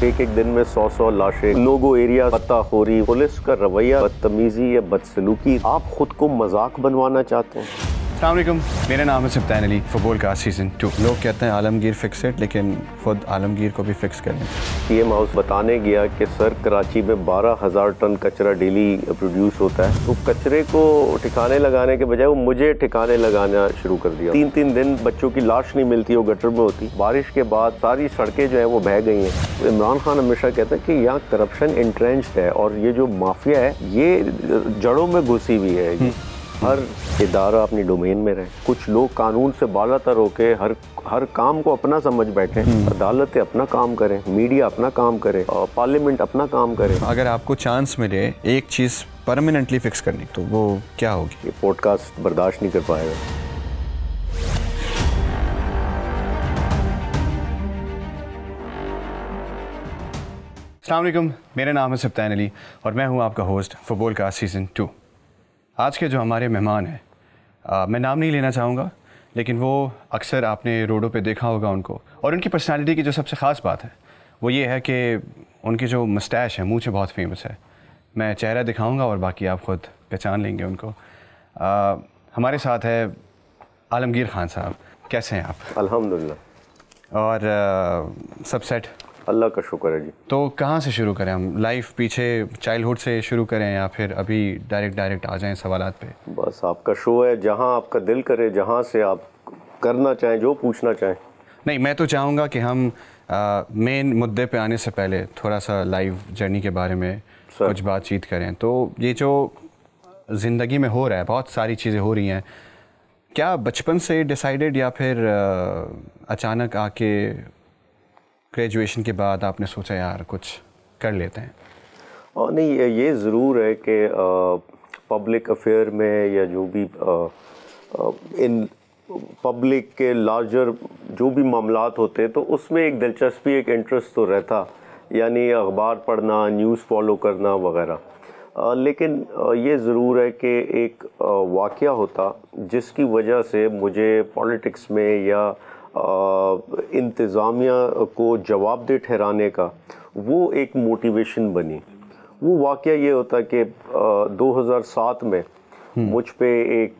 एक एक दिन में 100 लाशें, लोगो एरिया पता हो रही, पुलिस का रवैया, बदतमीजी या बदसलूकी। आप खुद को मजाक बनवाना चाहते हैं। अस्सलाम वालेकुम, मेरा नाम है सब्तान अली। फुटबॉल का सीज़न 2। लोग कहते हैं आलमगीर फिक्स इट, लेकिन खुद आलमगीर को भी फिक्स करें। पीएम हाउस बताने गया कि सर कराची में 12,000 टन कचरा डेली प्रोड्यूस होता है, तो कचरे को ठिकाने लगाने के बजाय वो मुझे ठिकाने लगाना शुरू कर दिया। 3-3 दिन बच्चों की लाश नहीं मिलती, वो गटर में होती। बारिश के बाद सारी सड़कें जो है वो बह गई हैं। तो इमरान खान हमेशा कहता है कि यहाँ करप्शन इंट्रेंच्ड है और ये जो माफिया है ये जड़ों में घुसी हुई है। हर इदारा अपनी डोमेन में रहे। कुछ लोग कानून से बालातर होके हर काम को अपना समझ बैठे। अदालतें अपना काम करें, मीडिया अपना काम करे और पार्लियामेंट अपना काम करे। अगर आपको चांस मिले एक चीज़ परमानेंटली फिक्स करनी तो वो क्या होगी? ये पॉडकास्ट बर्दाश्त नहीं कर पाएगा। अस्सलाम वालेकुम, मेरा नाम है सब्तान अली और मैं हूँ आपका होस्ट फुटबॉल का सीज़न 2। आज के जो हमारे मेहमान हैं, मैं नाम नहीं लेना चाहूँगा, लेकिन वो अक्सर आपने रोडों पे देखा होगा उनको। और उनकी पर्सनालिटी की जो सबसे ख़ास बात है वो ये है कि उनकी जो मस्टैश है मूंछ बहुत फेमस है। मैं चेहरा दिखाऊंगा और बाकी आप ख़ुद पहचान लेंगे उनको। हमारे साथ है आलमगीर खान साहब। कैसे हैं आप? अल्हम्दुलिल्लाह। और सब सेट? अल्लाह का शुक्र है जी। तो कहाँ से शुरू करें हम? लाइफ पीछे चाइल्डहुड से शुरू करें या फिर अभी डायरेक्ट आ जाएं सवालात पे? बस आपका शो है, जहाँ आपका दिल करे, जहाँ से आप करना चाहें, जो पूछना चाहें। नहीं, मैं तो चाहूँगा कि हम मेन मुद्दे पे आने से पहले थोड़ा सा लाइव जर्नी के बारे में कुछ बातचीत करें। तो ये जो ज़िंदगी में हो रहा है, बहुत सारी चीज़ें हो रही हैं, क्या बचपन से डिसाइडेड या फिर अचानक आके ग्रेजुएशन के बाद आपने सोचा यार कुछ कर लेते हैं? और नहीं, ये ज़रूर है कि पब्लिक अफेयर में या जो भी इन पब्लिक के लार्जर जो भी मामलात होते हैं तो उसमें एक दिलचस्पी, एक इंटरेस्ट तो रहता, यानी अखबार पढ़ना, न्यूज़ फॉलो करना वगैरह। लेकिन ये ज़रूर है कि एक वाक़या होता जिसकी वजह से मुझे पॉलिटिक्स में या इंतज़ामिया को जवाबदेह ठहराने का वो एक मोटिवेशन बनी। वो वाक़या ये होता कि 2007 में मुझ पे एक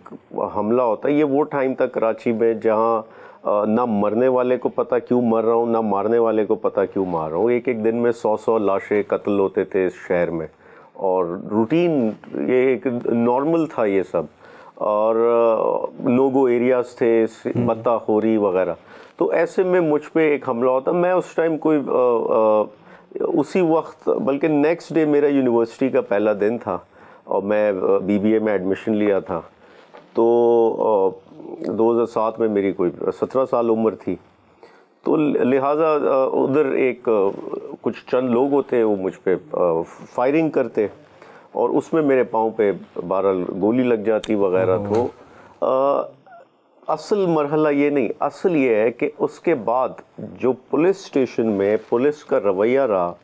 हमला होता। ये वो टाइम था कराची में जहाँ ना मरने वाले को पता क्यों मर रहा हूँ, ना मारने वाले को पता क्यों मार रहा हूँ। एक एक दिन में 100 लाशें कत्ल होते थे इस शहर में और रूटीन ये एक नॉर्मल था ये सब। और लोगो एरियाज़ थे, पता हो रही वगैरह। तो ऐसे में मुझ पे एक हमला होता। मैं उस टाइम कोई उसी वक्त, बल्कि नेक्स्ट डे मेरा यूनिवर्सिटी का पहला दिन था और मैं बीबीए में एडमिशन लिया था। तो 2007 में मेरी कोई 17 साल उम्र थी। तो लिहाजा उधर एक कुछ चंद लोग होते, वो मुझ पे फायरिंग करते और उसमें मेरे पाँव पे 12 गोली लग जाती वगैरह। तो असल मरहला ये नहीं, असल ये है कि उसके बाद जो पुलिस स्टेशन में पुलिस का रवैया रहा,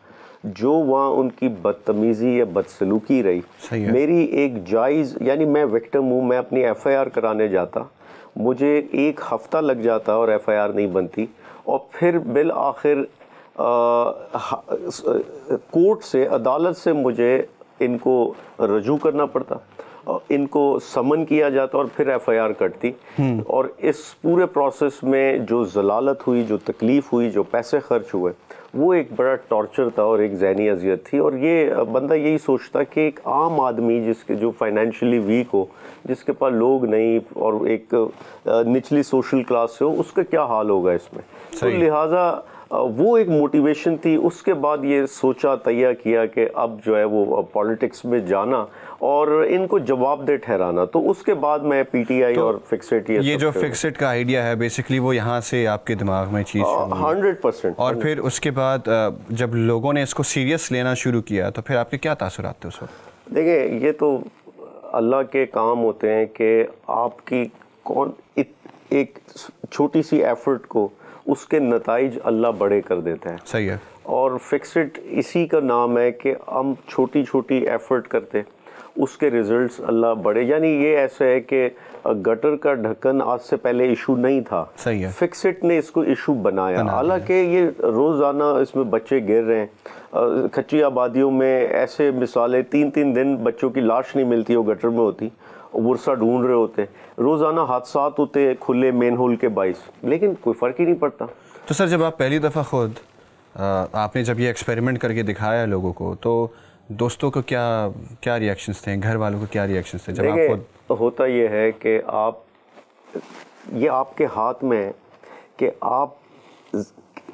जो वहाँ उनकी बदतमीज़ी या बदसलूकी रही, मेरी एक जायज़, यानी मैं विक्टिम हूँ, मैं अपनी एफआईआर कराने जाता, मुझे 1 हफ़्ता लग जाता और एफआईआर नहीं बनती। और फिर बिल आखिर कोर्ट से, अदालत से मुझे इनको रजू करना पड़ता, इनको समन किया जाता और फिर एफआईआर कटती। और इस पूरे प्रोसेस में जो जलालत हुई, जो तकलीफ़ हुई, जो पैसे खर्च हुए, वो एक बड़ा टॉर्चर था और एक ज़हनी अजियत थी। और ये बंदा यही सोचता कि एक आम आदमी जिसके जो फाइनेंशियली वीक हो, जिसके पास लोग नहीं और एक निचली सोशल क्लास से हो, उसका क्या हाल होगा इसमें। तो लिहाजा वो एक मोटिवेशन थी। उसके बाद ये सोचा, तैयार किया कि अब जो है वो पॉलिटिक्स में जाना और इनको जवाबदेह ठहराना। तो उसके बाद मैं पीटीआई तो और फिक्सिट, ये जो फिक्सिट का आइडिया है बेसिकली वो यहाँ से आपके दिमाग में चीज़ 100%। और फिर उसके बाद जब लोगों ने इसको सीरियस लेना शुरू किया तो फिर आपके क्या तासुरात थे उस वक्त? देखिए, ये तो अल्लाह के काम होते हैं कि आपकी एक छोटी सी एफर्ट को उसके नताइज अल्लाह बड़े कर देता है। सही है। और फिक्सिट इसी का नाम है कि हम छोटी छोटी एफर्ट करते उसके रिजल्ट्स अल्लाह बड़े, यानी ये ऐसा है कि गटर का ढक्कन आज से पहले इशू नहीं था, सही है, फिक्सिट ने इसको इशू बनाया। हालांकि ये रोज़ाना इसमें बच्चे गिर रहे हैं, कच्ची आबादियों में ऐसे मिसालें, 3-3 दिन बच्चों की लाश नहीं मिलती, वो गटर में होती, वर्षा ढूंढ रहे होते, रोज़ाना हादसात होते खुले मेन होल के बाइस, लेकिन कोई फ़र्क ही नहीं पड़ता। तो सर जब आप पहली दफ़ा खुद आपने जब ये एक्सपेरिमेंट करके दिखाया लोगों को, तो दोस्तों को क्या रिएक्शंस थे, घर वालों को क्या रिएक्शंस थे जब आप खुद? होता ये है कि ये आपके हाथ में है कि आप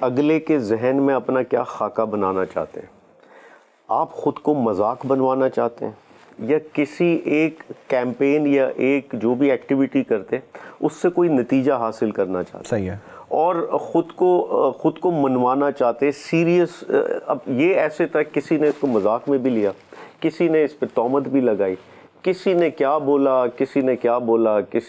अगले के जहन में अपना क्या खाका बनाना चाहते हैं। आप ख़ुद को मजाक बनवाना चाहते हैं या किसी एक कैंपेन या एक जो भी एक्टिविटी करते हैं उससे कोई नतीजा हासिल करना चाहते हैं। सही है। और ख़ुद को मनवाना चाहते, सीरियस। अब ये ऐसे तक किसी ने इसको मजाक में भी लिया, किसी ने इस पे तोहमत भी लगाई, किसी ने क्या बोला, किसी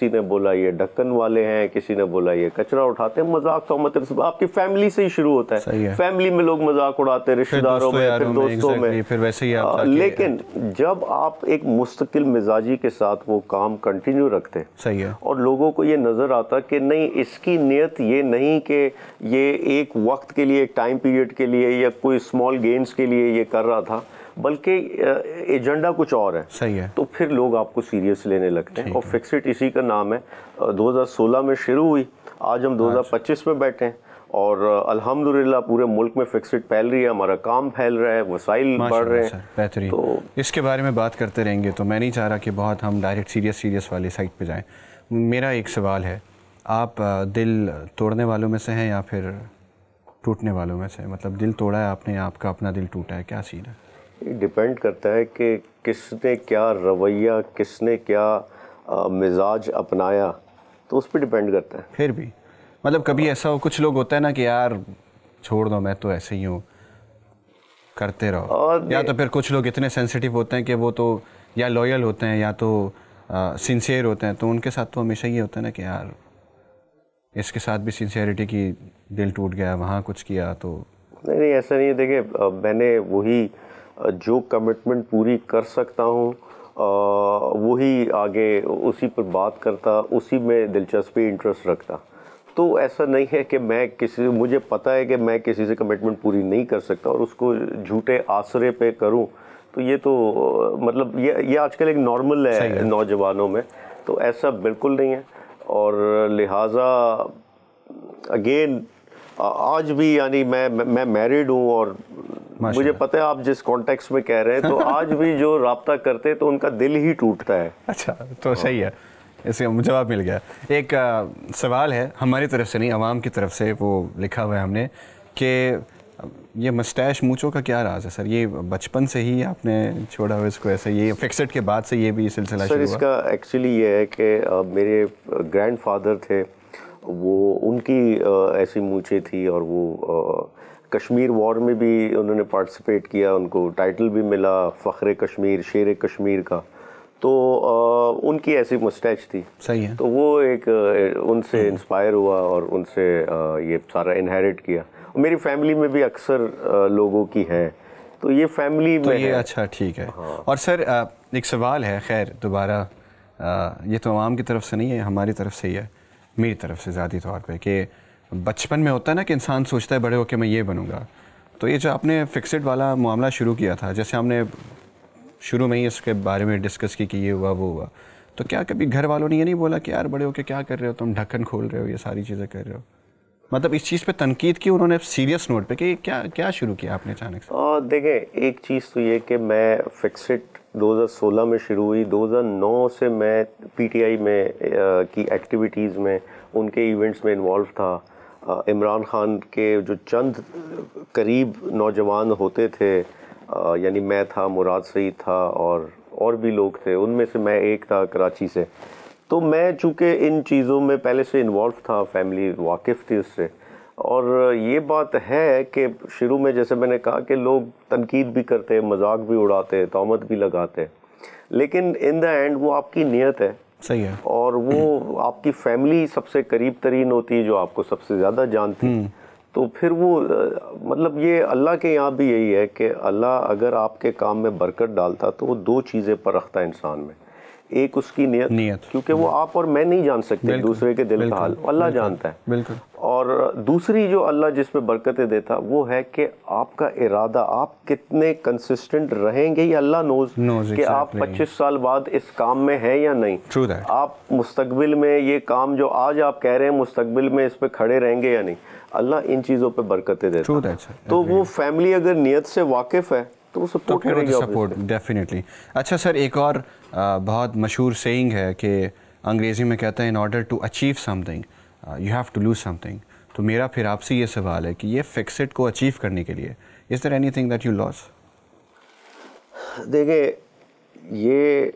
ने बोला ये ढक्कन वाले हैं, किसी ने बोला ये कचरा उठाते हैं। मजाक तोहमत आपकी फैमिली से ही शुरू होता है। फैमिली में लोग मजाक उड़ाते हैं, रिश्तेदारों में, फिर दोस्तों में, फिर वैसे ही आप लेकिन जब आप एक मुस्तकिल मिजाजी के साथ वो काम कंटिन्यू रखते हैं, सही है, और लोगों को ये नज़र आता कि नहीं, इसकी नीयत ये नहीं कि ये एक वक्त के लिए, एक टाइम पीरियड के लिए या कोई स्मॉल गेन्स के लिए ये कर रहा था, बल्कि एजेंडा कुछ और है। सही है। तो फिर लोग आपको सीरियस लेने लगते हैं, और फिक्सिट इसी का नाम है। 2016 में शुरू हुई, आज हम 2025 में बैठे हैं, और अल्हम्दुलिल्लाह पूरे मुल्क में फिक्सिट फैल रही है, हमारा काम फैल रहा है, वसाइल बढ़ रहे हैं। बेहतरीन। तो इसके बारे में बात करते रहेंगे, तो मैं नहीं चाह रहा कि बहुत हम डायरेक्ट सीरियस वाली साइड पे जाएं। मेरा एक सवाल है, आप दिल तोड़ने वालों में से हैं या फिर टूटने वालों में से? मतलब दिल तोड़ा है आपने, आपका अपना दिल टूटा है, क्या सीन है? डिपेंड करता है कि किसने क्या रवैया, किसने क्या मिजाज अपनाया, तो उस पर डिपेंड करता है। फिर भी मतलब कभी ऐसा हो, कुछ लोग होता है ना कि यार छोड़ दो, मैं तो ऐसे ही हूँ, करते रहो, या तो फिर कुछ लोग इतने सेंसिटिव होते हैं कि वो तो या लॉयल होते हैं या तो सिंसियर होते हैं, तो उनके साथ तो हमेशा ये होता है ना कि यार इसके साथ भी सिंसियरिटी की दिल टूट गया, वहाँ कुछ किया तो नहीं, ऐसा नहीं है। देखिए, मैंने वही जो कमिटमेंट पूरी कर सकता हूँ वही आगे उसी पर बात करता, उसी में दिलचस्पी, इंटरेस्ट रखता। तो ऐसा नहीं है कि मैं मुझे पता है कि मैं किसी से कमिटमेंट पूरी नहीं कर सकता और उसको झूठे आसरे पे करूँ, तो ये तो मतलब ये आजकल एक नॉर्मल है नौजवानों में, तो ऐसा बिल्कुल नहीं है। और लिहाजा अगेन आज भी, यानी मैं मैरिड हूँ और मुझे पता है आप जिस कॉन्टेक्स्ट में कह रहे हैं, तो आज भी जो राब्ता करते हैं तो उनका दिल ही टूटता है। अच्छा, तो सही है, इसका जवाब मिल गया। एक सवाल है हमारी तरफ से नहीं, आवाम की तरफ से, वो लिखा हुआ है हमने कि ये मस्टैश मूंछों का क्या राज है सर? ये बचपन से ही आपने छोड़ा हुआ इसको ऐसे, ये फिक्सिट के बाद से ये भी सिलसिला शुरू हुआ? सर, इसका एक्चुअली ये है कि मेरे ग्रैंडफादर थे, वो उनकी ऐसी मूंछें थी, और वो कश्मीर वॉर में भी उन्होंने पार्टिसिपेट किया, उनको टाइटल भी मिला फ़ख्र कश्मीर, शेर कश्मीर का, तो उनकी ऐसी मुस्टैच थी। सही है। तो वो एक उनसे इंस्पायर हुआ और उनसे ये सारा इनहेरिट किया। मेरी फैमिली में भी अक्सर लोगों की है, तो ये फैमिली में ये है। अच्छा, ठीक है। हाँ। और सर एक सवाल है, खैर दोबारा ये तो आवाम की तरफ से नहीं है, हमारी तरफ से ही है, मेरी तरफ से ज़ाती तौर पे, कि बचपन में होता है ना कि इंसान सोचता है बड़े होकर मैं ये बनूंगा। तो ये जो आपने फिक्सिट वाला मामला शुरू किया था, जैसे हमने शुरू में ही इसके बारे में डिस्कस की कि ये हुआ वो हुआ, तो क्या कभी घर वालों ने ये नहीं बोला कि यार बड़े होकर क्या कर रहे हो तुम, ढक्कन खोल रहे हो, ये सारी चीज़ें कर रहे हो? मतलब इस चीज़ पे तनकीद की उन्होंने सीरियस नोट पे कि क्या शुरू किया आपने अचानक से? देखें, एक चीज़ तो ये कि मैं फिक्सिट 2016 में शुरू हुई, 2009 से मैं पीटीआई में की एक्टिविटीज़ में, उनके इवेंट्स में इन्वॉल्व था। इमरान खान के जो चंद करीब नौजवान होते थे, यानी मैं था, मुराद सईद था, और भी लोग थे, उनमें से मैं एक था कराची से। तो मैं चूँकि इन चीज़ों में पहले से इन्वॉल्व था, फैमिली वाकिफ़ थी उससे, और ये बात है कि शुरू में जैसे मैंने कहा कि लोग तनकीद भी करते, मजाक भी उड़ाते, तोहमत भी लगाते, लेकिन इन द एंड वो आपकी नीयत है। सही है। और वो आपकी फैमिली सबसे करीब तरीन होती है, जो आपको सबसे ज़्यादा जानती है। तो फिर वो मतलब ये अल्लाह के यहाँ भी यही है कि अल्लाह अगर आपके काम में बरकत डालता तो वो दो चीज़ें परखता है इंसान में। एक उसकी नियत, क्योंकि वो आप और मैं नहीं जान सकते दूसरे के दिल का हाल, अल्लाह जानता है। बिल्कुल। और दूसरी जो अल्लाह जिस पे बरकतें देता वो है कि आपका इरादा, आप कितने कंसिस्टेंट रहेंगे, ये अल्लाह नोज कि आप 25 साल बाद इस काम में है या नहीं। आप मुस्तकबिल में ये काम जो आज आप कह रहे हैं मुस्तकबिल में इस पे खड़े रहेंगे या नहीं। अल्लाह इन चीज़ों पे बरकतें देता है। तो वो फैमिली अगर नियत से वाकिफ़ है तो वो सपोर्ट करेगी, सपोर्ट डेफिनेटली। अच्छा सर, एक और बहुत मशहूर सेइंग है कि अंग्रेज़ी में कहते हैं in order to achieve something you have to lose something. तो मेरा फिर आपसे ये सवाल है कि ये फिक्स-इट को अचीव करने के लिए is there anything that you loss? देखिए, ये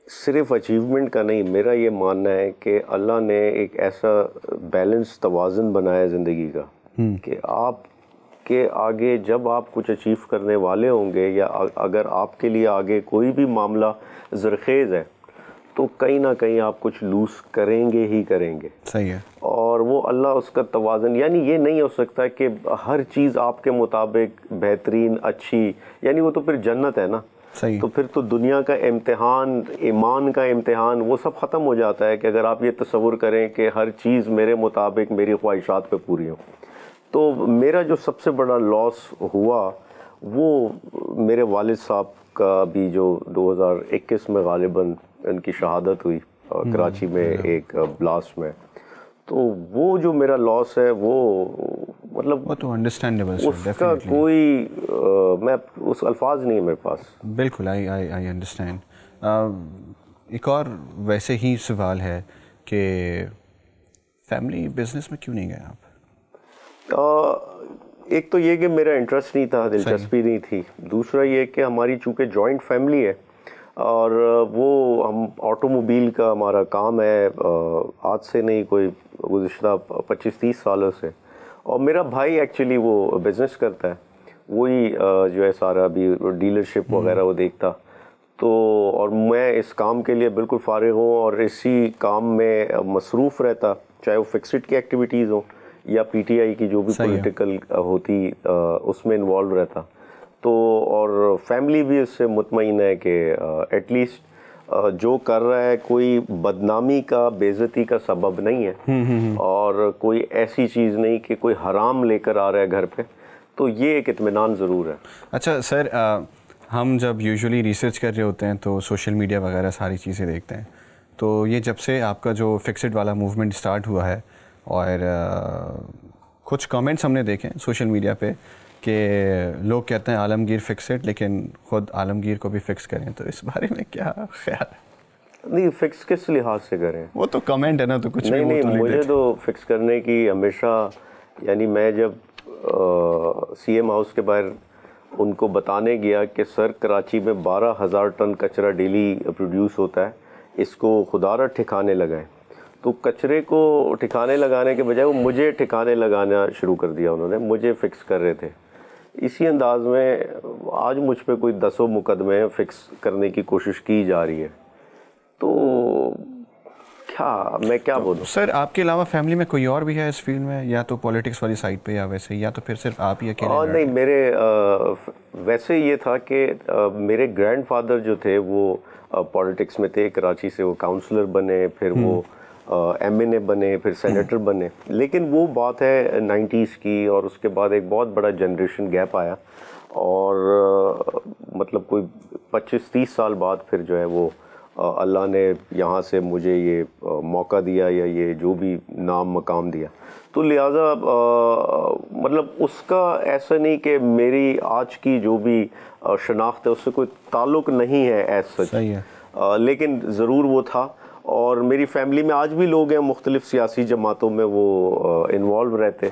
सिर्फ अचीवमेंट का नहीं, मेरा ये मानना है कि अल्लाह ने एक ऐसा बैलेंस तवाज़ुन बनाया ज़िंदगी का कि आप के आगे जब आप कुछ अचीव करने वाले होंगे या अगर आपके लिए आगे कोई भी मामला ज़रखेज़ है तो कहीं ना कहीं आप कुछ लूज़ करेंगे ही करेंगे। सही है। और वो अल्लाह उसका तवाज़ुन, यानी ये नहीं हो सकता कि हर चीज़ आपके मुताबिक बेहतरीन अच्छी, यानी वो तो फिर जन्नत है ना। सही। तो फिर तो दुनिया का इम्तिहान, ईमान का इम्तिहान, वो सब ख़त्म हो जाता है कि अगर आप ये तसव्वुर करें कि हर चीज़ मेरे मुताबिक मेरी ख्वाहिशात पे पूरी हो। तो मेरा जो सबसे बड़ा लॉस हुआ वो मेरे वालिद साहब का भी जो 2021 में गालिबन इनकी शहादत हुई कराची में एक ब्लास्ट में। तो वो जो मेरा लॉस है वो मतलब वो तो अंडरस्टैंडेबल सर, उसका कोई मैं उस अल्फाज नहीं है मेरे पास। बिल्कुल, आई अंडरस्टैंड। एक और वैसे ही सवाल है कि फैमिली बिजनेस में क्यों नहीं गए आप? एक तो ये कि मेरा इंटरेस्ट नहीं था, दिलचस्पी नहीं थी। दूसरा ये कि हमारी चूँकि जॉइंट फैमिली है और वो हम ऑटोमोबाइल का हमारा काम है आज से नहीं, कोई गुज़िश्ता 25-30 सालों से। और मेरा भाई एक्चुअली वो बिज़नेस करता है, वही जो है सारा अभी डीलरशिप वगैरह वो देखता। तो और मैं इस काम के लिए बिल्कुल फ़ारिग हूँ और इसी काम में मसरूफ़ रहता, चाहे वो फिक्स्ड की एक्टिविटीज़ हो या पीटीआई की जो भी पॉलिटिकल होती उसमें इन्वॉल्व रहता। तो और फैमिली भी इससे मुतमईन है कि एटलीस्ट जो कर रहा है कोई बदनामी का, बेइज्जती का सबब नहीं है और कोई ऐसी चीज़ नहीं कि कोई हराम लेकर आ रहा है घर पे। तो ये एक इत्मीनान ज़रूर है। अच्छा सर, हम जब यूजुअली रिसर्च कर रहे होते हैं तो सोशल मीडिया वगैरह सारी चीज़ें देखते हैं। तो ये जब से आपका जो फिक्स्ड वाला मूवमेंट स्टार्ट हुआ है और कुछ कमेंट्स हमने देखे सोशल मीडिया पे कि लोग कहते हैं आलमगीर फिक्स्ड, लेकिन ख़ुद आलमगीर को भी फिक्स करें। तो इस बारे में क्या ख्याल है? नहीं, फिक्स किस लिहाज से करें? वो तो कमेंट है ना, तो कुछ नहीं, तो मुझे तो फिक्स करने की हमेशा, यानी मैं जब सीएम हाउस के बाहर उनको बताने गया कि सर कराची में 12,000 टन कचरा डेली प्रोड्यूस होता है, इसको खुदारा ठिकाने लगाएं। तो कचरे को ठिकाने लगाने के बजाय वो मुझे ठिकाने लगाना शुरू कर दिया उन्होंने, मुझे फिक्स कर रहे थे। इसी अंदाज में आज मुझ पे कोई 10 मुकदमे फिक्स करने की कोशिश की जा रही है। तो मैं क्या बोलूं? सर आपके अलावा फैमिली में कोई और भी है इस फील्ड में, या तो पॉलिटिक्स वाली साइड पे या वैसे, या तो फिर सिर्फ आप ही अकेले? नहीं, मेरे वैसे ये था कि मेरे ग्रैंडफादर जो थे वो पॉलिटिक्स में थे, कराची से वो काउंसलर बने, फिर वो एमएनए बने, फिर सेनेटर बने। लेकिन वो बात है 90s की, और उसके बाद एक बहुत बड़ा जनरेशन गैप आया और मतलब कोई 25-30 साल बाद फिर जो है वो अल्लाह ने यहाँ से मुझे ये मौका दिया या ये जो भी नाम मकाम दिया। तो लिहाजा मतलब उसका ऐसा नहीं कि मेरी आज की जो भी शनाख्त है उससे कोई ताल्लुक़ नहीं है एज सच। सही है। लेकिन ज़रूर वो था। और मेरी फैमिली में आज भी लोग हैं मुख्तलिफ़ सियासी जमातों में वो इन्वॉल्व रहते,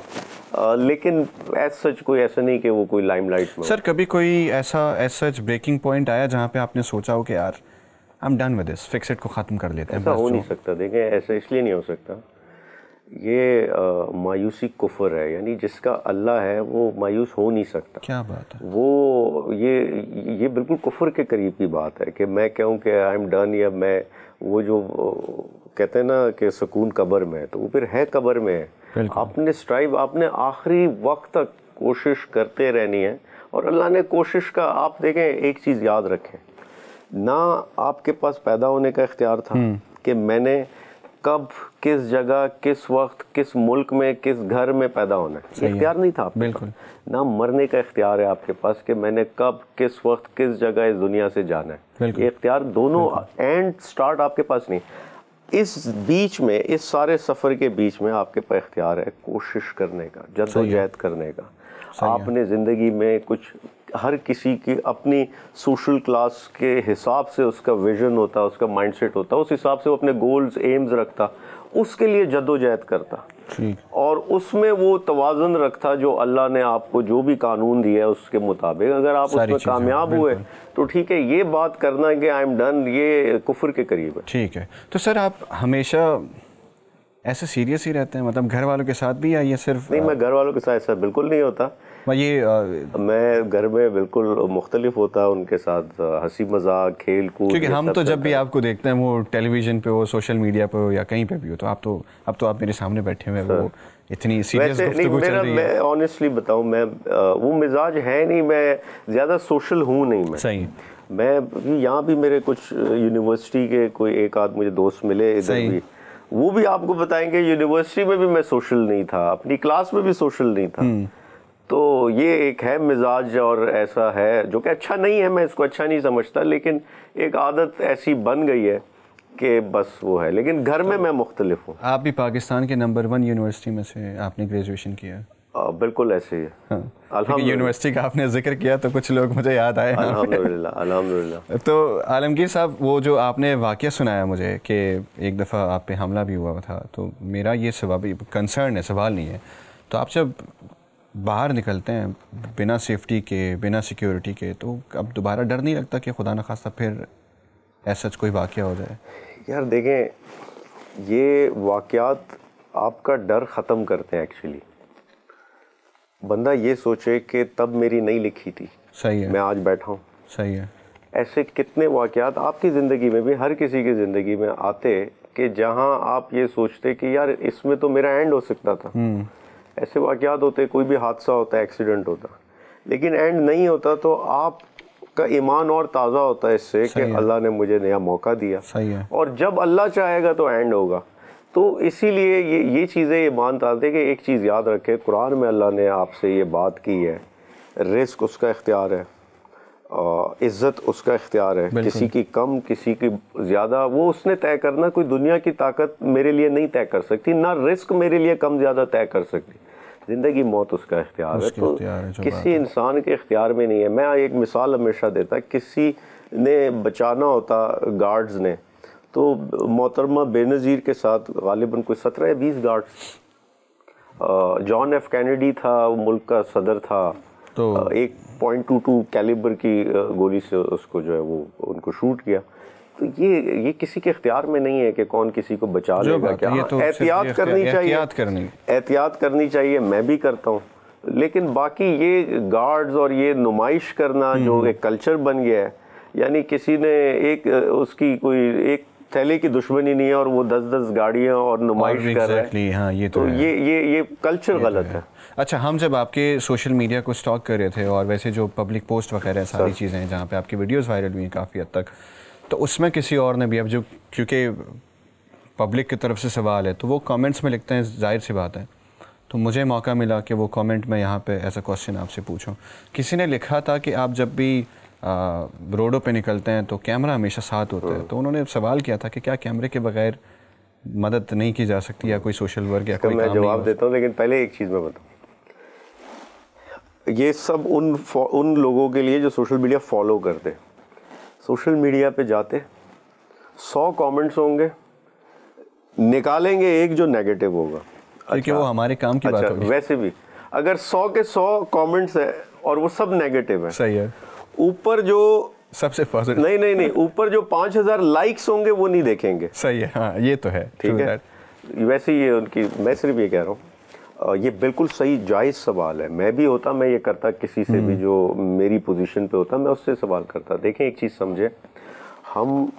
लेकिन एज सच कोई ऐसा नहीं कि वो कोई लाइमलाइट में। सर कभी कोई ऐसा एज सच ब्रेकिंग पॉइंट आया जहाँ पे आपने सोचा हो कि यार I am done with this, fixed को ख़त्म कर लेते हैं? ऐसा हो नहीं सकता। देखें, ऐसा इसलिए नहीं हो सकता, ये मायूसी कुफ्र है, यानी जिसका अल्लाह है वो मायूस हो नहीं सकता। क्या बात है! वो ये बिल्कुल कुफ्र के करीब की बात है कि मैं कहूँ कि आई एम डन, या मैं वो जो कहते हैं ना कि सुकून कब्र में है, तो वो फिर है कब्र में है। आपने स्ट्राइव, आपने आखिरी वक्त तक कोशिश करते रहनी है। और अल्लाह ने कोशिश का, आप देखें एक चीज़ याद रखें, ना आपके पास पैदा होने का इख्तियार था कि मैंने कब, किस जगह, किस वक्त, किस मुल्क में, किस घर में पैदा होना है, इख्तियार नहीं था आपके पास। ना मरने का इख्तियार है आपके पास कि मैंने कब, किस वक्त, किस जगह इस दुनिया से जाना है। ये इख्तियार दोनों एंड स्टार्ट आपके पास नहीं। इस बीच में, इस सारे सफ़र के बीच में आपके पास इख्तियार है कोशिश करने का, जद्दोजहद करने का। आपने ज़िंदगी में कुछ, हर किसी की अपनी सोशल क्लास के हिसाब से उसका विजन होता है, उसका माइंडसेट होता है, उस हिसाब से वो अपने गोल्स, एम्स रखता, उसके लिए जद्दोजहद करता और उसमें वो तवाज़ुन रखता जो अल्लाह ने आपको जो भी कानून दिया है उसके मुताबिक। अगर आप उसमें कामयाब हुए तो ठीक है, ये बात करना कि आई एम डन, ये कुफ्र के करीब है। ठीक है। तो सर आप हमेशा ऐसे सीरियस ही रहते हैं, मतलब घर वालों के साथ भी, या ये सिर्फ? नहीं, मैं घर वालों के साथ ऐसा बिल्कुल नहीं होता। मैं घर में बिल्कुल मुख्तलिफ होता उनके साथ, हंसी मजाक, खेल कूद। क्योंकि हम तो जब भी आपको देखते हैं, वो टेलीविज़न पे हो, सोशल मीडिया पे हो, या कहीं पे भी हो, तो अब तो आप मेरे सामने बैठे हुए हैं, वो इतनी सीरियस गुफ्तगू चल रही है। मैं ऑनेस्टली बताऊं, मैं वो मिजाज है नहीं, मैं ज़्यादा सोशल हूँ नहीं। मैं सही, मैं यहाँ भी मेरे कुछ यूनिवर्सिटी के कोई एक आध मुझे दोस्त मिले इधर भी, वो भी आपको बताएंगे यूनिवर्सिटी में भी मैं सोशल नहीं था, अपनी क्लास में भी सोशल नहीं था। तो ये एक है मिजाज, और ऐसा है जो कि अच्छा नहीं है, मैं इसको अच्छा नहीं समझता, लेकिन एक आदत ऐसी बन गई है कि बस वो है। लेकिन घर में मैं मुख्तलिफ हूँ। आप भी पाकिस्तान के नंबर 1 यूनिवर्सिटी में से आपने ग्रेजुएशन किया? बिल्कुल ऐसे ही है। हाँ। यूनिवर्सिटी का आपने जिक्र किया तो कुछ लोग मुझे याद आए। अल्हम्दुलिल्लाह, अल्हम्दुलिल्लाह। तो आलमगीर साहब, वो जो आपने वाक़या सुनाया मुझे कि एक दफ़ा आप पे हमला भी हुआ था, तो मेरा ये कंसर्न है, सवाल नहीं है, तो आप जब बाहर निकलते हैं बिना सेफ्टी के, बिना सिक्योरिटी के, तो अब दोबारा डर नहीं लगता कि खुदा न खास्ता फिर ऐसा कोई वाक़या हो जाए? यार देखें, ये वाक़यात आपका डर ख़त्म करते हैं एक्चुअली। बंदा ये सोचे कि तब मेरी नहीं लिखी थी, सही है, मैं आज बैठा हूँ। सही है। ऐसे कितने वाक़यात आपकी ज़िंदगी में भी, हर किसी की ज़िंदगी में आते कि जहाँ आप ये सोचते कि यार इसमें तो मेरा एंड हो सकता था। ऐसे वाक़यात होते, कोई भी हादसा होता है, एक्सीडेंट होता, लेकिन एंड नहीं होता, तो आपका ईमान और ताज़ा होता है इससे कि अल्लाह ने मुझे नया मौका दिया। सही है। और जब अल्लाह चाहेगा तो एंड होगा। तो इसीलिए ये चीज़ें ये मानते हैं कि एक चीज़ याद रखें, कुरान में अल्लाह ने आपसे ये बात की है, रिस्क उसका इख्तियार है, इज़्ज़त उसका इख्तियार है, किसी की कम, किसी की ज़्यादा, वो उसने तय करना। कोई दुनिया की ताकत मेरे लिए नहीं तय कर सकती, ना रिस्क मेरे लिए कम ज़्यादा तय कर सकती। ज़िंदगी मौत उसका इख्तियार है, तो किसी इंसान के इख्तियार में नहीं है। मैं एक मिसाल हमेशा देता, किसी ने बचाना होता गार्ड्स ने, तो मोहतरमा बेनज़ीर के साथ गालिबन कोई 17 या 20 गार्ड्स, जॉन एफ कैनेडी था, मुल्क का सदर था, तो 1.22 कैलिबर की गोली से उसको जो है वो उनको शूट किया। तो ये किसी के इख्तियार में नहीं है कि कौन किसी को बचा लेगा। क्या एहतियात करनी चाहिए, एहतियात करनी चाहिए, मैं भी करता हूँ, लेकिन बाकी ये गार्ड्स और ये नुमाइश करना जो एक कल्चर बन गया है, यानी किसी ने एक उसकी कोई एक थैले की दुश्मनी नहीं है और वो 10-10 गाड़ियाँ और नुमाइश कर रहे हैं। हाँ, तो ये कल्चर गलत है। अच्छा, हम जब आपके सोशल मीडिया को स्टॉक कर रहे थे, और वैसे जो पब्लिक पोस्ट वगैरह सारी चीज़ें हैं जहाँ पे आपकी वीडियोस वायरल हुई हैं काफ़ी हद तक, तो उसमें किसी और ने भी, अब जो क्योंकि पब्लिक की तरफ से सवाल है तो वो कमेंट्स में लिखते हैं, जाहिर सी बात है, तो मुझे मौका मिला कि वो कमेंट में यहाँ पे ऐसा क्वेश्चन आपसे पूछूं। किसी ने लिखा था कि आप जब भी रोडों पे निकलते हैं तो कैमरा हमेशा साथ होता है, तो उन्होंने सवाल किया था कि क्या कैमरे के बगैर मदद नहीं की जा सकती, या कोई सोशल वर्क या कोई काम? मैं जवाब देता हूँ, लेकिन पहले एक चीज़ मैं बताऊँ, ये सब उन लोगों के लिए जो सोशल मीडिया फॉलो करते हैं। सोशल मीडिया पे जाते 100 कमेंट्स होंगे, निकालेंगे एक जो नेगेटिव होगा, क्योंकि वो हमारे काम की बात होगी। वैसे भी अगर 100 के 100 कमेंट्स है और वो सब नेगेटिव है, सही है, ऊपर जो सबसे पॉजिटिव, नहीं, ऊपर जो 5000 लाइक्स होंगे वो नहीं देखेंगे। सही है, हाँ, ये तो है, ठीक है। वैसे ये उनकी, मैं सिर्फ ये कह रहा हूँ, ये बिल्कुल सही जायज़ सवाल है। मैं भी होता, मैं ये करता, किसी से भी जो मेरी पोजीशन पे होता, मैं उससे सवाल करता। देखें, एक चीज़ समझे, हम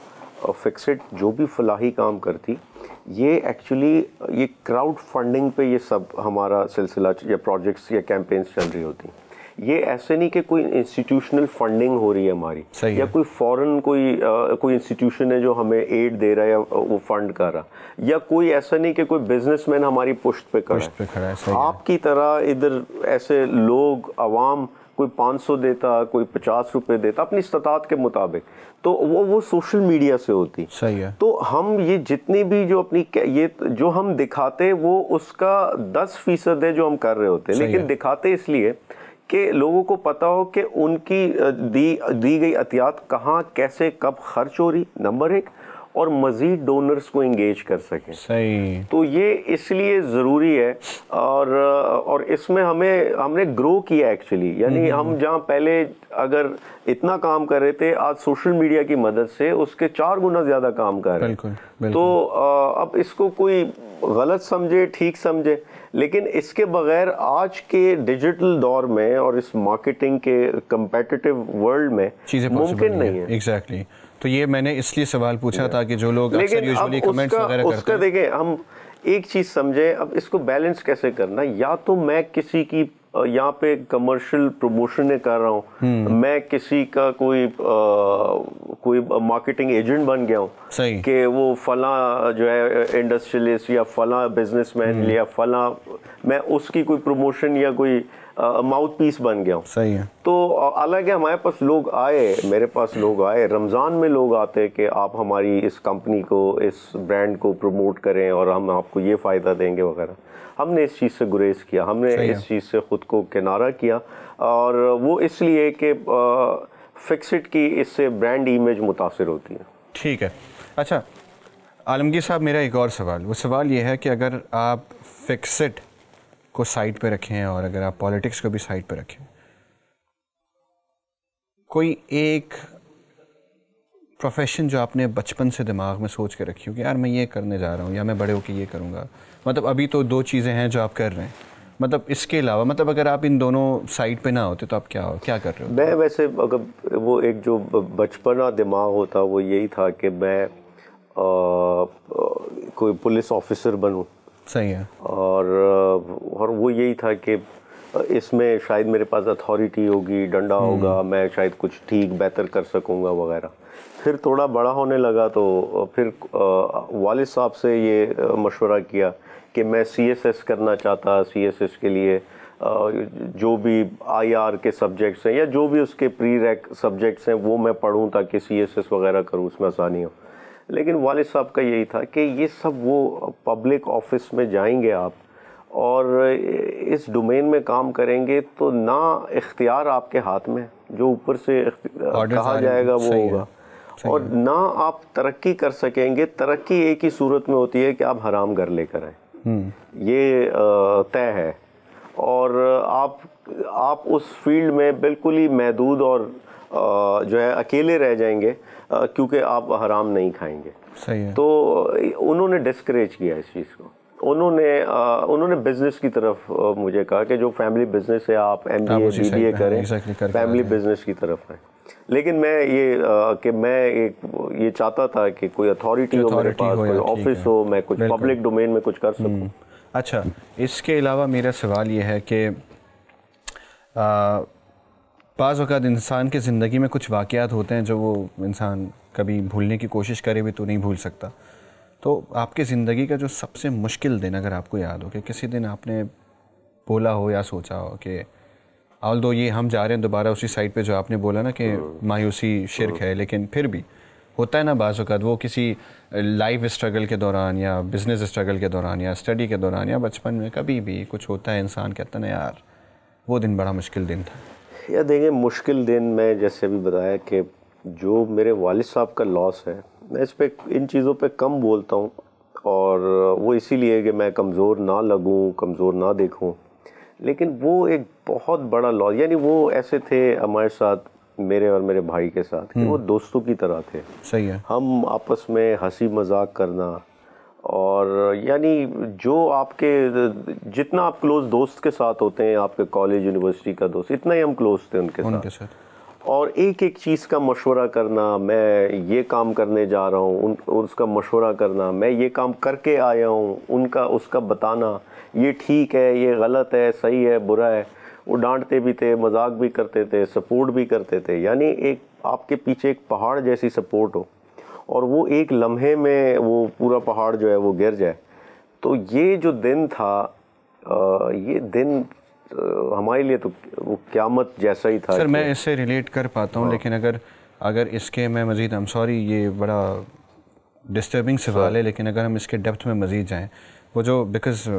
फिक्सेड जो भी फलाही काम करती, ये एक्चुअली ये क्राउड फंडिंग पे ये सब हमारा सिलसिला या प्रोजेक्ट्स या कैंपेन्स चल रही होती हैं। ये ऐसे नहीं कि कोई इंस्टीट्यूशनल फंडिंग हो रही है हमारी, या कोई फॉरेन कोई इंस्टीट्यूशन है जो हमें एड दे रहा है या वो फंड कर रहा, या कोई ऐसा नहीं कि कोई बिजनेसमैन हमारी पुश्त पे खड़ा है। आपकी तरह इधर ऐसे लोग अवाम कोई 500 देता, कोई 50 रुपए देता अपनी इस्तात के मुताबिक, तो वो सोशल मीडिया से होती। सही है। तो हम ये जितनी भी जो अपनी ये जो हम दिखाते वो उसका 10% है जो हम कर रहे होते हैं, लेकिन दिखाते इसलिए कि लोगों को पता हो कि उनकी दी गई अतियात कहाँ कैसे कब खर्च हो रही, नंबर 1, और मज़ीद डोनर्स को इंगेज कर सकें। सही। तो ये इसलिए ज़रूरी है, और इसमें हमने ग्रो किया एक्चुअली, यानी हम जहाँ पहले अगर इतना काम कर रहे थे, आज सोशल मीडिया की मदद से उसके 4 गुना ज़्यादा काम कर रहे हैं। तो अब इसको कोई गलत समझे ठीक समझे, लेकिन इसके बगैर आज के डिजिटल दौर में और इस मार्केटिंग के कंपेटिटिव वर्ल्ड में मुमकिन नहीं है। एग्जैक्टली। तो ये मैंने इसलिए सवाल पूछा था कि जो लोग अक्सर यूजुअली कमेंट्स वगैरह करते हैं, देखें हम एक चीज़ समझे, अब इसको बैलेंस कैसे करना। या तो मैं किसी की यहाँ पे कमर्शियल प्रमोशन कर रहा हूँ, मैं किसी का कोई मार्केटिंग एजेंट बन गया हूँ कि वो फला जो है इंडस्ट्रियलिस्ट या फला बिजनेसमैन या फला, मैं उसकी कोई प्रमोशन या कोई माउथ पीस बन गया हूँ। सही है। तो अलग है, हमारे पास लोग आए, मेरे पास लोग आए, रमज़ान में लोग आते कि आप हमारी इस कंपनी को, इस ब्रांड को प्रमोट करें और हम आपको ये फ़ायदा देंगे वगैरह। हमने इस चीज़ से गुरेज किया, हमने इस चीज़ से ख़ुद को किनारा किया, और वो इसलिए कि फिक्सिट की इससे ब्रांड इमेज मुतासिर होती है। ठीक है। अच्छा आलमगीर साहब, मेरा एक और सवाल ये है कि अगर आप फिक्सिट को साइड पे रखें और अगर आप पॉलिटिक्स को भी साइड पे रखें, कोई एक प्रोफेशन जो आपने बचपन से दिमाग में सोच के रखी हो कि यार मैं ये करने जा रहा हूँ या मैं बड़े होकर ये करूँगा, मतलब अभी तो 2 चीज़ें हैं जो आप कर रहे हैं, मतलब इसके अलावा, मतलब अगर आप इन दोनों साइड पे ना होते तो आप क्या कर रहे हो? मैं वैसे अगर वो एक जो बचपना दिमाग होता वो यही था कि मैं कोई पुलिस ऑफिसर बनूं। सही है। और वो यही था कि इसमें शायद मेरे पास अथॉरिटी होगी, डंडा होगा, मैं शायद कुछ ठीक बेहतर कर सकूंगा वगैरह। फिर थोड़ा बड़ा होने लगा तो फिर वालिद साहब से ये मशवरा किया कि मैं CSS करना चाहता। CSS के लिए जो भी IR के सब्जेक्ट्स हैं या जो भी उसके प्री-रेक सब्जेक्ट्स हैं वो मैं पढूं ताकि CSS वगैरह करूं, उसमें आसानी हो। लेकिन वालिद साहब का यही था कि ये सब वो पब्लिक ऑफिस में जाएंगे आप और इस डोमेन में काम करेंगे तो ना इख्तियार आपके हाथ में, जो ऊपर से कहा जाएगा वो होगा, और ना आप तरक्की कर सकेंगे। तरक्की एक ही सूरत में होती है कि आप हराम घर लेकर आए, ये तय है। और आप उस फील्ड में बिल्कुल ही महदूद और जो है अकेले रह जाएंगे क्योंकि आप हराम नहीं खाएंगे। सही है। तो उन्होंने डिस्करेज किया इस चीज़ को। उन्होंने बिजनेस की तरफ मुझे कहा कि जो फैमिली बिजनेस है आप MBA BBA करें, फैमिली बिजनेस की तरफ आए। लेकिन मैं ये चाहता था कि कोई अथॉरिटी हो मेरे पास, कोई ऑफिस हो, मैं कुछ पब्लिक डोमेन में कुछ कर सकूं। अच्छा, इसके अलावा मेरा सवाल ये है कि बाज़ औक़ात इंसान की ज़िंदगी में कुछ वाक़यात होते हैं जो वो इंसान कभी भूलने की कोशिश करे भी तो नहीं भूल सकता। तो आपकी ज़िंदगी का जो सबसे मुश्किल दिन अगर आपको याद हो कि किसी दिन आपने बोला हो या सोचा हो कि ऑल्दो ये हम जा रहे हैं दोबारा उसी साइड पे जो आपने बोला ना कि मायूसी शिर्क है, लेकिन फिर भी होता है ना बाज़ औक़ात वो किसी लाइफ स्ट्रगल के दौरान या बिज़नेस स्ट्रगल के दौरान या स्टडी के दौरान या बचपन में कभी भी कुछ होता है, इंसान कहता है ना यार वो दिन बड़ा मुश्किल दिन था। या देखें, मुश्किल दिन मैं जैसे अभी बताया कि जो मेरे वालिद साहब का लॉस है, मैं इस पे इन चीज़ों पे कम बोलता हूँ, और वो इसीलिए कि मैं कमज़ोर ना लगूँ, कमज़ोर ना देखूँ। लेकिन वो एक बहुत बड़ा लॉस, यानी वो ऐसे थे हमारे साथ, मेरे और मेरे भाई के साथ, कि वो दोस्तों की तरह थे। सही है। हम आपस में हंसी मजाक करना, और यानी जो आपके जितना आप क्लोज दोस्त के साथ होते हैं, आपके कॉलेज यूनिवर्सिटी का दोस्त, इतना ही हम क्लोज थे उनके साथ। और एक एक चीज़ का मशवरा करना, मैं ये काम करने जा रहा हूँ उसका मशवरा करना, मैं ये काम करके आया हूँ उनका उसका बताना, ये ठीक है, ये गलत है, सही है, बुरा है। वो डांटते भी थे, मजाक भी करते थे, सपोर्ट भी करते थे। यानी एक आपके पीछे एक पहाड़ जैसी सपोर्ट हो और वो एक लम्हे में वो पूरा पहाड़ जो है वो गिर जाए। तो ये जो दिन था, ये दिन हमारे लिए तो वो क़यामत जैसा ही था। सर मैं इससे रिलेट कर पाता हूँ, लेकिन अगर इसके मैं मज़ीद, आई एम सॉरी ये बड़ा डिस्टर्बिंग सवाल है, लेकिन अगर हम इसके डेप्थ में मज़ीद जाएँ, वो जो बिकॉज़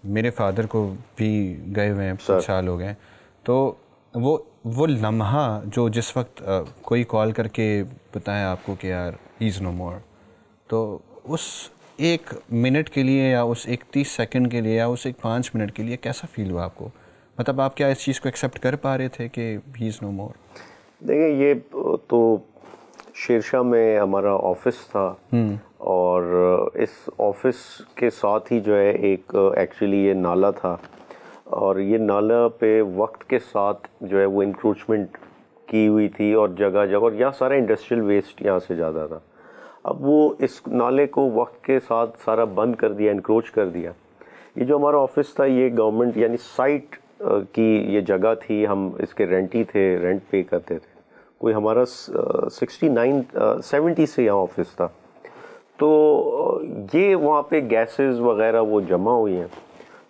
मेरे फादर को भी गए हुए हैं, कुछ साल हो गए, तो वो लम्हा जो जिस वक्त कोई कॉल करके बताया आपको कि यार ही इज़ नो मोर, तो उस एक मिनट के लिए या उस एक 30 सेकंड के लिए या उस एक 5 मिनट के लिए कैसा फील हुआ आपको? मतलब आप क्या इस चीज़ को एक्सेप्ट कर पा रहे थे कि ही इज़ नो मोर? देखिए, ये तो शेरशाह में हमारा ऑफिस था और इस ऑफिस के साथ ही जो है एक एक्चुअली ये नाला था और ये नाला पे वक्त के साथ जो है वो इंक्रोचमेंट की हुई थी और जगह जगह, और यहाँ सारा इंडस्ट्रियल वेस्ट यहाँ से ज़्यादा था। अब वो इस नाले को वक्त के साथ सारा बंद कर दिया, इंक्रोच कर दिया। ये जो हमारा ऑफिस था ये गवर्नमेंट यानी साइट की ये जगह थी, हम इसके रेंटी थे, रेंट पे करते थे। कोई हमारा 70 से यहाँ ऑफिस था। तो ये वहाँ पे गैसेस वगैरह वो जमा हुई हैं,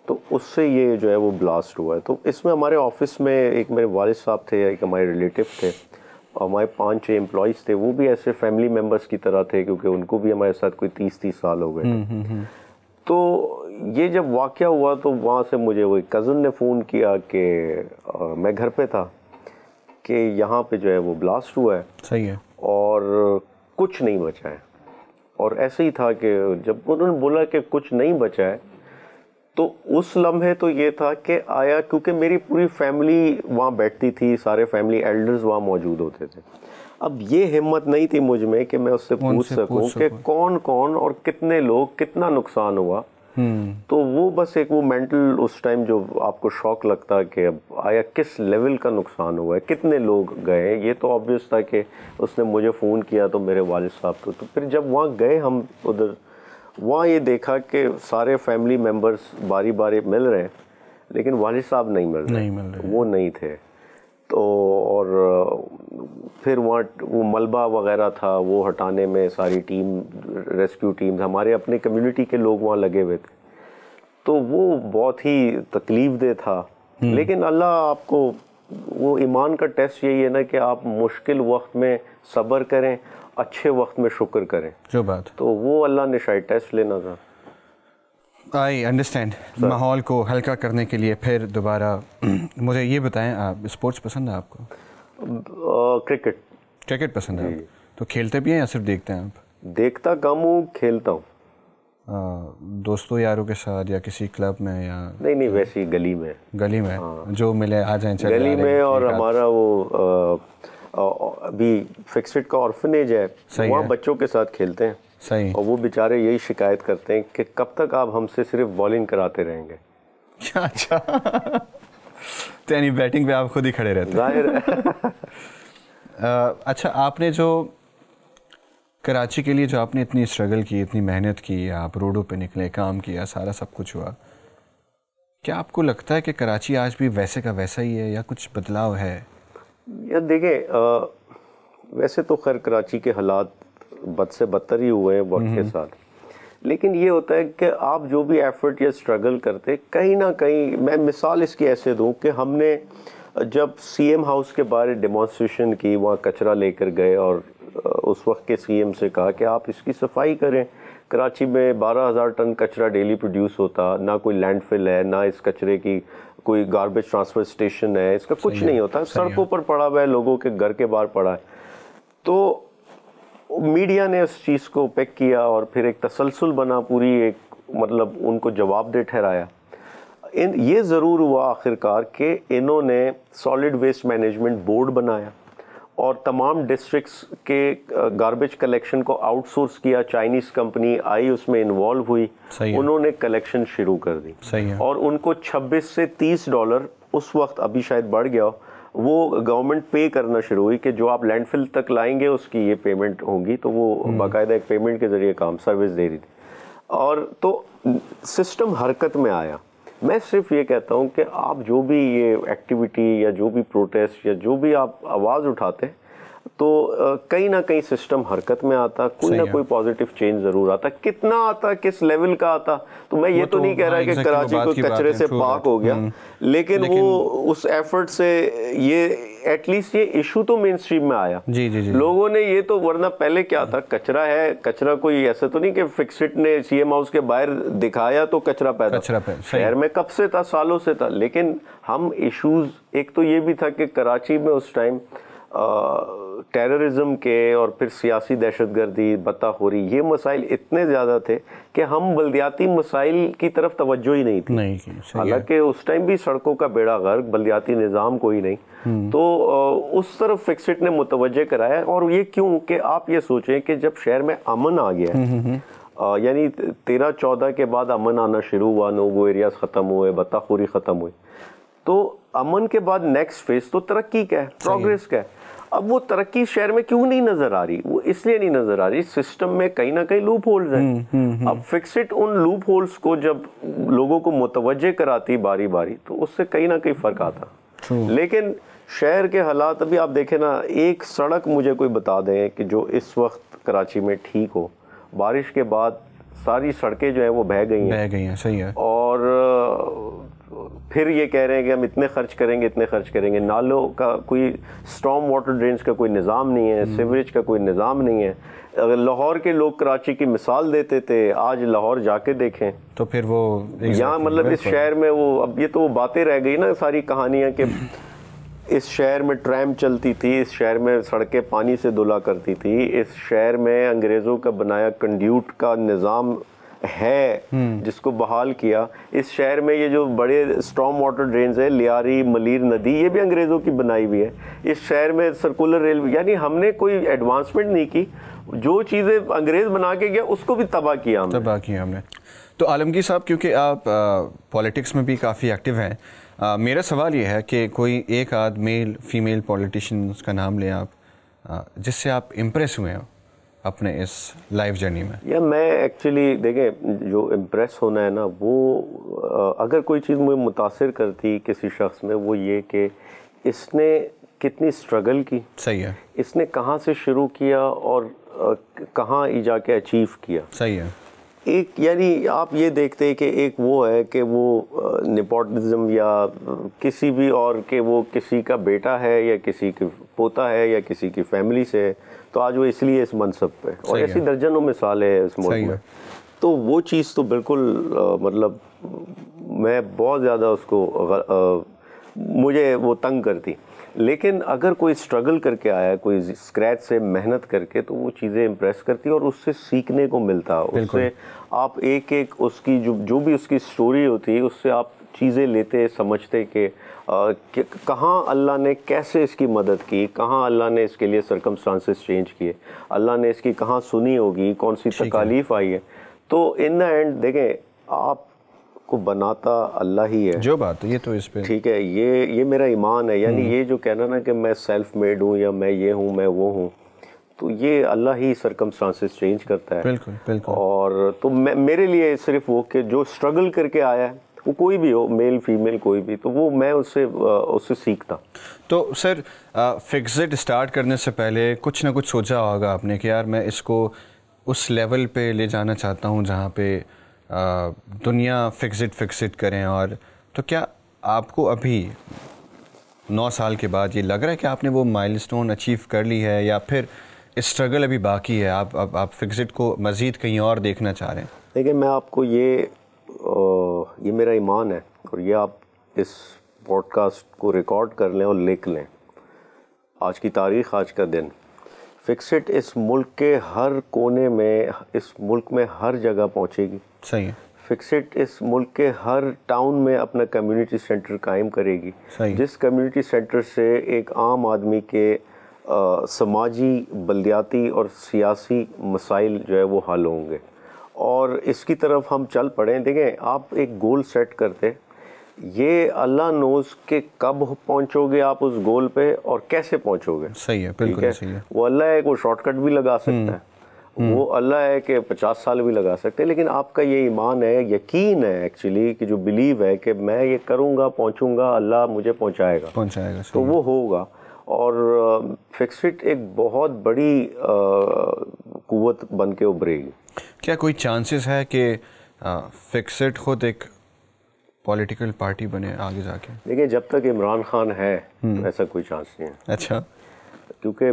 तो उससे ये जो है वो ब्लास्ट हुआ है। तो इसमें हमारे ऑफिस में एक मेरे वालिद साहब थे, एक हमारे रिलेटिव थे, हमारे 5-6 एम्प्लॉयज़ थे, वो भी ऐसे फैमिली मेम्बर्स की तरह थे क्योंकि उनको भी हमारे साथ कोई 30 साल हो गए थे। तो ये जब वाक़या हुआ तो वहाँ से मुझे वो कज़न ने फ़ोन किया कि मैं घर पे था कि यहाँ पे जो है वो ब्लास्ट हुआ है। सही है। और कुछ नहीं बचा है। और ऐसे ही था कि जब उन्होंने बोला कि कुछ नहीं बचा है तो उस लम्हे तो ये था कि आया, क्योंकि मेरी पूरी फैमिली वहाँ बैठती थी, सारे फैमिली एल्डर्स वहाँ मौजूद होते थे। अब ये हिम्मत नहीं थी मुझ में कि मैं उससे पूछ सकूं कि कौन कौन और कितने लोग, कितना नुकसान हुआ। तो वो बस एक वो मेंटल उस टाइम जो आपको शॉक लगता कि अब आया किस लेवल का नुकसान हुआ है, कितने लोग गए। ये तो ऑब्वियस था कि उसने मुझे फ़ोन किया तो मेरे वालिद साहब तो फिर जब वहाँ गए हम उधर, वहाँ ये देखा कि सारे फैमिली मेम्बर्स बारी बारी मिल रहे हैं लेकिन वालिद साहब नहीं मिल रहे, वो नहीं थे। तो और फिर वहाँ वो मलबा वगैरह था वो हटाने में सारी टीम, रेस्क्यू टीम, हमारे अपने कम्युनिटी के लोग वहाँ लगे हुए थे। तो वो बहुत ही तकलीफ़देह था। लेकिन अल्लाह आपको, वो ईमान का टेस्ट यही है ना कि आप मुश्किल वक्त में सब्र करें, अच्छे वक्त में शुक्र करें। जो बात, तो वो अल्लाह ने शायद टेस्ट लेना था। I understand. माहौल को हल्का करने के लिए फिर दोबारा मुझे ये बताएं, आप स्पोर्ट्स पसंद है आपको? क्रिकेट पसंद है आप? तो खेलते भी हैं या सिर्फ देखते हैं आप? देखता कम हूँ, खेलता हूँ। दोस्तों यारों के साथ या किसी क्लब में या? नहीं, वैसी गली में। हाँ। जो मिले आ जाएं, चले गली में। और हमारा वो अभी फिक्सड का ऑर्फनेज है, वहाँ बच्चों के साथ खेलते हैं। सही। और वो बेचारे यही शिकायत करते हैं कि कब तक आप हमसे सिर्फ बॉलिंग कराते रहेंगे। अच्छा। तो यानी बैटिंग पे आप खुद ही खड़े रहते हैं? जाहिर है। अच्छा, आपने जो कराची के लिए जो आपने इतनी स्ट्रगल की, इतनी मेहनत की, आप रोडों पे निकले, काम किया, सारा सब कुछ हुआ, क्या आपको लगता है कि कराची आज भी वैसे का वैसा ही है या कुछ बदलाव है? यार देखें, वैसे तो खैर कराची के हालात बद से बदतर ही हुए हैं वक्त के साथ, लेकिन ये होता है कि आप जो भी एफर्ट या स्ट्रगल करते, कहीं ना कहीं, मैं मिसाल इसकी ऐसे दूं कि हमने जब सीएम हाउस के बारे डेमोन्स्ट्रेशन की, वहाँ कचरा लेकर गए और उस वक्त के सीएम से कहा कि आप इसकी सफाई करें। कराची में 12,000 टन कचरा डेली प्रोड्यूस होता, ना कोई लैंडफिल है, ना इस कचरे की कोई गार्बेज ट्रांसफर स्टेशन है, इसका कुछ नहीं होता, सड़कों पर पड़ा हुआ है, लोगों के घर के बाहर पड़ा है। तो मीडिया ने उस चीज़ को पिक किया और फिर एक तसलसल बना, पूरी एक मतलब उनको जवाबदेह ठहराया। ये ज़रूर हुआ आखिरकार कि इन्होंने सॉलिड वेस्ट मैनेजमेंट बोर्ड बनाया और तमाम डिस्ट्रिक्ट्स के गार्बेज कलेक्शन को आउटसोर्स किया। चाइनीज़ कंपनी आई, उसमें इन्वॉल्व हुई, उन्होंने कलेक्शन शुरू कर दी। सही है। और उनको $26 से $30 उस वक्त, अभी शायद बढ़ गया, वो गवर्नमेंट पे करना शुरू हुई कि जो आप लैंडफिल तक लाएंगे उसकी ये पेमेंट होगी, तो वो बाकायदा एक पेमेंट के ज़रिए काम सर्विस दे रही थी। और तो सिस्टम हरकत में आया। मैं सिर्फ ये कहता हूँ कि आप जो भी ये एक्टिविटी या जो भी प्रोटेस्ट या जो भी आप आवाज़ उठाते हैं, तो कहीं ना कहीं सिस्टम हरकत में आता, कोई ना कोई पॉजिटिव चेंज ज़रूर आता। कितना आता, किस लेवल का आता, तो मैं ये तो नहीं कह रहा कि कराची को कचरे से पाक हो गया, लेकिन वो उस एफर्ट से ये एटलीस्ट ये इशू तो मेन स्ट्रीम में आया। जी जी जी। लोगों ने ये तो, वरना पहले क्या था, कचरा है, कचरा कोई ऐसा तो नहीं कि फिक्सिट ने सीएम हाउस के बाहर दिखाया तो कचरा पैदा, शहर में कब से था, सालों से था। लेकिन हम इश्यूज, एक तो ये भी था कि कराची में उस टाइम टेररिज्म के और फिर सियासी दहशतगर्दी, बत्ताखोरी, ये मसाइल इतने ज़्यादा थे कि हम बल्दियाती मसाइल की तरफ तवज्जो ही नहीं थी। हालांकि उस टाइम भी सड़कों का बेड़ा गर्क, बल्दियाती निज़ाम कोई नहीं, तो उस तरफ फिक्सिट ने मुतवज्जे कराया। और ये क्यों कि आप ये सोचें कि जब शहर में अमन आ गया, यानी 13-14 के बाद अमन आना शुरू हुआ, नोगो एरियाज ख़त्म हुए, बत्ताखोरी ख़त्म हुई, तो अमन के बाद नेक्स्ट फेज तो तरक्की का है, प्रोग्रेस का है। अब वो तरक्की शहर में क्यों नहीं नजर आ रही? वो इसलिए नहीं नजर आ रही, सिस्टम में कहीं ना कहीं लूप होल्स हैं। अब फिक्सिट उन लूप होल्स को जब लोगों को मुतवज्जे कराती बारी बारी, तो उससे कहीं ना कहीं फर्क आता। लेकिन शहर के हालात अभी आप देखें ना, एक सड़क मुझे कोई बता दें कि जो इस वक्त कराची में ठीक हो। बारिश के बाद सारी सड़कें जो है वो बह गई हैं। सही है। और फिर ये कह रहे हैं कि हम इतने खर्च करेंगे, इतने खर्च करेंगे। नालों का कोई, स्टॉर्म वाटर ड्रेन्स का कोई निज़ाम नहीं है, सीवरेज का कोई निज़ाम नहीं है। अगर लाहौर के लोग कराची की मिसाल देते थे, आज लाहौर जाके देखें तो फिर वो यहाँ मतलब इस शहर में वो, अब ये तो वो बातें रह गई ना सारी कहानियाँ कि इस शहर में ट्रैम चलती थी, इस शहर में सड़कें पानी से धुला करती थी, इस शहर में अंग्रेज़ों का बनाया कंड्यूट का निज़ाम है जिसको बहाल किया। इस शहर में ये जो बड़े स्टॉर्म वाटर ड्रेन्स है, लियारी, मलीर नदी, ये भी अंग्रेज़ों की बनाई हुई है। इस शहर में सर्कुलर रेलवे, यानी हमने कोई एडवांसमेंट नहीं की, जो चीज़ें अंग्रेज़ बना के गया उसको भी तबाह किया हमने। तो आलमगीर साहब, क्योंकि आप पॉलिटिक्स में भी काफ़ी एक्टिव हैं, मेरा सवाल ये है कि कोई एक आध मेल फीमेल पॉलिटिशियंस का नाम लें आप, जिससे आप इम्प्रेस हुए हो अपने इस लाइफ जर्नी में। या मैं एक्चुअली देखें, जो इम्प्रेस होना है ना, वो अगर कोई चीज़ मुझे मुतासिर करती किसी शख्स में, वो ये कि इसने कितनी स्ट्रगल की। सही है। इसने कहाँ से शुरू किया और कहाँ जाके अचीव किया। सही है। एक, यानी आप ये देखते हैं कि एक वो है कि वो नेपोटिज्म या किसी भी और के, वो किसी का बेटा है या किसी की पोता है या किसी की फैमिली से है, तो आज वो इसलिए इस मनसब पे, और ऐसी दर्जनों मिसालें हैं इस मुल्क में। तो वो चीज़ तो बिल्कुल मतलब मैं बहुत ज़्यादा उसको मुझे वो तंग करती। लेकिन अगर कोई स्ट्रगल करके आया, कोई स्क्रैच से मेहनत करके, तो वो चीज़ें इम्प्रेस करती और उससे सीखने को मिलता। उससे आप एक एक उसकी जो भी उसकी स्टोरी होती है, उससे आप चीज़ें लेते, समझते कि कहाँ अल्लाह ने कैसे इसकी मदद की, कहाँ अल्लाह ने इसके लिए सर्कमस्टांसेस चेंज किए, अल्लाह ने इसकी कहाँ सुनी होगी, कौन सी तकालीफ आई है। तो इन द एंड देखें, आप को बनाता अल्लाह ही है। जो बात है ये तो इस पे ठीक है, ये मेरा ईमान है। यानी ये जो कहना ना कि मैं सेल्फ मेड हूँ या मैं ये हूँ मैं वो हूँ, तो ये अल्लाह ही सर्कमस्टांसेस चेंज करता है। बिल्कुल बिल्कुल। और तो मेरे लिए सिर्फ वो कि जो स्ट्रगल करके आया है, वो कोई भी हो, मेल फीमेल कोई भी, तो वो मैं उससे सीखता। तो सर, फिक्सिट स्टार्ट करने से पहले कुछ ना कुछ सोचा होगा आपने कि यार मैं इसको उस लेवल पे ले जाना चाहता हूँ जहाँ पे दुनिया फिक्सिट करें। और तो क्या आपको अभी 9 साल के बाद ये लग रहा है कि आपने वो माइलस्टोन अचीव कर ली है, या फिर स्ट्रगल अभी बाकी है, आप फिक्सिट को मज़ीद कहीं और देखना चाह रहे हैं? देखिए, मैं आपको ये मेरा ईमान है, और ये आप इस पॉडकास्ट को रिकॉर्ड कर लें और लिख लें। आज की तारीख़, आज का दिन, फिक्सिट इस मुल्क के हर कोने में, इस मुल्क में हर जगह पहुंचेगी। सही है। फिक्सिट इस मुल्क के हर टाउन में अपना कम्युनिटी सेंटर कायम करेगी। जिस कम्युनिटी सेंटर से एक आम आदमी के समाजी, बल्दियाती और सियासी मसाइल जो है वो हल होंगे, और इसकी तरफ हम चल पड़े। देखें, आप एक गोल सेट करते, ये अल्लाह नोज के कब पहुंचोगे आप उस गोल पे और कैसे पहुंचोगे। सही है, बिल्कुल सही है। वो अल्लाह है, वो शॉर्टकट भी लगा सकता है, वो अल्लाह है कि 50 साल भी लगा सकते हैं, लेकिन आपका ये ईमान है, यकीन है एक्चुअली, कि जो बिलीव है कि मैं ये करूँगा, पहुँचूँगा, अल्लाह मुझे पहुँचाएगा, तो वो होगा। और फिक्सिट एक बहुत बड़ी कुव्वत बन के उभरेगी। क्या कोई चांसेस है कि फिक्सिट खुद एक पॉलिटिकल पार्टी बने आगे जाके? देखिए, जब तक इमरान खान है तो ऐसा कोई चांस नहीं है। अच्छा। क्योंकि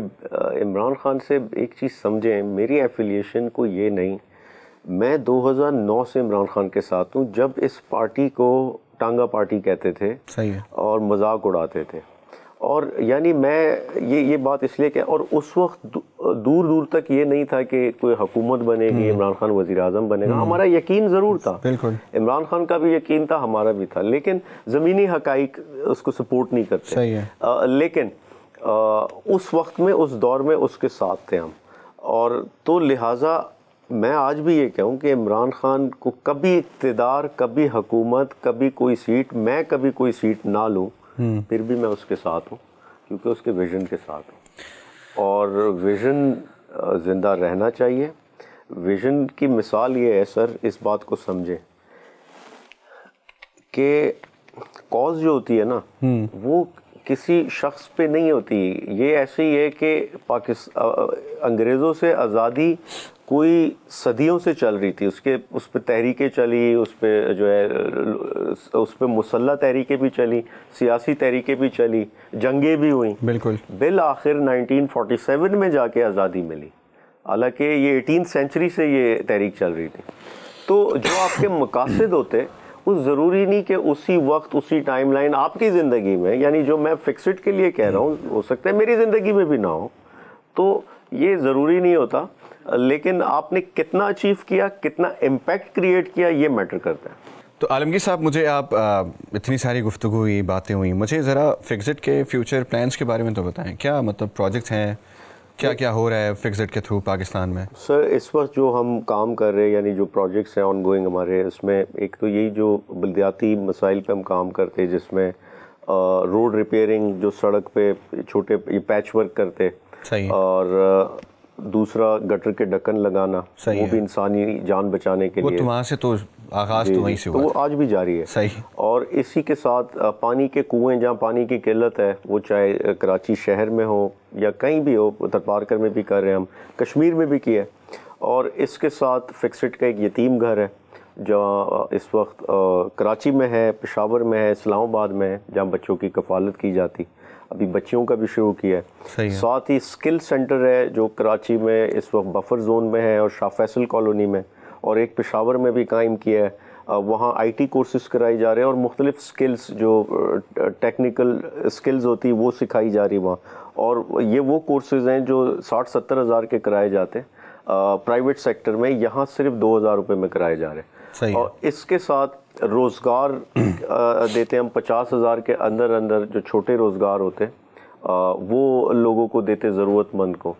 इमरान खान से एक चीज़ समझें, मेरी एफिलिएशन को ये नहीं, मैं 2009 से इमरान खान के साथ हूँ, जब इस पार्टी को टांगा पार्टी कहते थे। सही है। और मजाक उड़ाते थे। और यानी मैं ये बात इसलिए कि और उस वक्त दूर दूर तक ये नहीं था कि कोई हुकूमत बनेगी, इमरान खान वज़ीर आज़म बनेगा। हमारा यकीन ज़रूर था, बिल्कुल। इमरान खान का भी यकीन था, हमारा भी था, लेकिन ज़मीनी हकाइक उसको सपोर्ट नहीं करते। सही है। लेकिन उस वक्त में, उस दौर में उसके साथ थे हम। और तो लिहाजा मैं आज भी ये कहूँ कि इमरान खान को कभी इक़्तिदार, कभी हुकूमत, कभी कोई सीट, मैं कभी कोई सीट ना लूँ, फिर भी मैं उसके साथ हूँ, क्योंकि उसके विज़न के साथ हूँ। और विज़न ज़िंदा रहना चाहिए। विज़न की मिसाल ये है सर, इस बात को समझें कि कॉज जो होती है ना, वो किसी शख्स पे नहीं होती। ये ऐसे ही है कि अंग्रेज़ों से आज़ादी कोई सदियों से चल रही थी, उस पे तहरीकें चली, उस पे जो है उस पे मुसल्लह तहरीकें भी चली, सियासी तहरीकें भी चली, जंगें भी हुई। बिल्कुल। बिल आखिर 1947 में जाके आज़ादी मिली, हालांकि ये 18th सेंचुरी से ये तहरीक चल रही थी। तो जो आपके मकासद होते, वो ज़रूरी नहीं कि उसी वक्त, उसी टाइमलाइन आपकी ज़िंदगी में, यानी जो मैं फिक्सिट के लिए कह रहा हूँ, हो सकता है मेरी ज़िंदगी में भी ना हो, तो ये ज़रूरी नहीं होता। लेकिन आपने कितना अचीव किया, कितना इम्पैक्ट क्रिएट किया, ये मैटर करता है। तो आलमगीर साहब, मुझे आप इतनी सारी गुफ्तगू हुई, बातें हुई, मुझे ज़रा फिक्सिट के फ्यूचर प्लान्स के बारे में तो बताएं। क्या मतलब प्रोजेक्ट्स हैं, क्या क्या हो रहा है फिक्सिट के थ्रू पाकिस्तान में? सर, इस वक्त जो हम काम कर रहे हैं, यानी जो प्रोजेक्ट्स हैं ऑनगोइंग हमारे, इसमें एक तो यही जो बल्दियाती मसाइल पे हम काम करते हैं, जिसमें रोड रिपेयरिंग, जो सड़क पे छोटे ये पैच वर्क करते, सही। और दूसरा गटर के ढक्कन लगाना, वो भी इंसानी जान बचाने के लिए। तो वहाँ से तो आगाज़ तो वहीं से हुआ, तो वो आज भी जारी है। सही। और इसी के साथ पानी के कुएं, जहाँ पानी की किल्लत है, वो चाहे कराची शहर में हो या कहीं भी हो, तरपारकर में भी कर रहे हैं हम, कश्मीर में भी किया है। और इसके साथ फिक्सिट का एक यतीम घर है, जहाँ इस वक्त कराची में है, पेशावर में है, इस्लामाबाद में है, जहाँ बच्चों की कफ़ालत की जाती। अभी बच्चियों का भी शुरू किया है। सही है। साथ ही स्किल सेंटर है जो कराची में इस वक्त बफर जोन में है और शाह फैसल कॉलोनी में, और एक पेशावर में भी कायम किया है। वहाँ IT कोर्सेज कराई जा रहे हैं और मुख्तलिफ स्किल्स, जो टेक्निकल स्किल्स होती है, वो सिखाई जा रही वहाँ। और ये वो कोर्सेज हैं जो 60-70 हज़ार के कराए जाते हैं प्राइवेट सेक्टर में, यहाँ सिर्फ 2000 रुपये में कराए जा रहे हैं। और इसके साथ रोज़गार देते हैं हम 50,000 के अंदर अंदर, जो छोटे रोज़गार होते हैं वो लोगों को देते, ज़रूरतमंद को।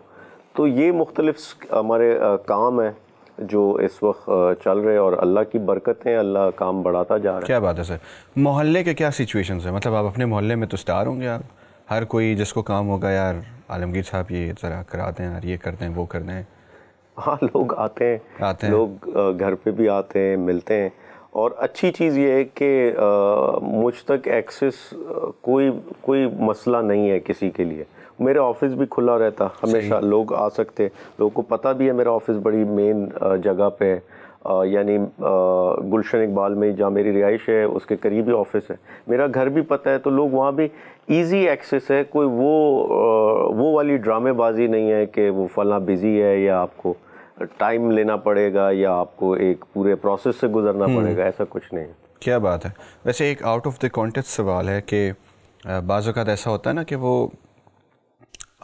तो ये मुख्तलिफ हमारे काम है जो इस वक्त चल रहे हैं, और अल्लाह की बरकतें, अल्लाह काम बढ़ाता जा रहा है। क्या बात है सर। मोहल्ले के क्या सिचुएशंस है? मतलब आप अपने मोहल्ले में तो स्टार होंगे आप, हर कोई जिसको काम होगा, यार आलमगीर साहब ये ज़रा करा दें यार, ये कर दें, वो कर दें। हाँ, लोग आते हैं, लोग घर पे भी आते हैं, मिलते हैं। और अच्छी चीज़ ये है कि मुझ तक एक्सेस कोई मसला नहीं है किसी के लिए। मेरा ऑफिस भी खुला रहता, हमेशा लोग आ सकते। लोगों को पता भी है मेरा ऑफिस बड़ी मेन जगह पे है, यानी गुलशन इकबाल में जहाँ मेरी रिहाइश है उसके करीब ही ऑफिस है। मेरा घर भी पता है, तो लोग वहाँ भी इजी एक्सेस है। कोई वो वाली ड्रामेबाजी नहीं है कि वो फला बिज़ी है या आपको टाइम लेना पड़ेगा या आपको एक पूरे प्रोसेस से गुजरना पड़ेगा, ऐसा कुछ नहीं है। क्या बात है। वैसे एक आउट ऑफ द कॉन्टेक्स्ट सवाल है कि बाज़ औक़ात ऐसा होता है ना कि वो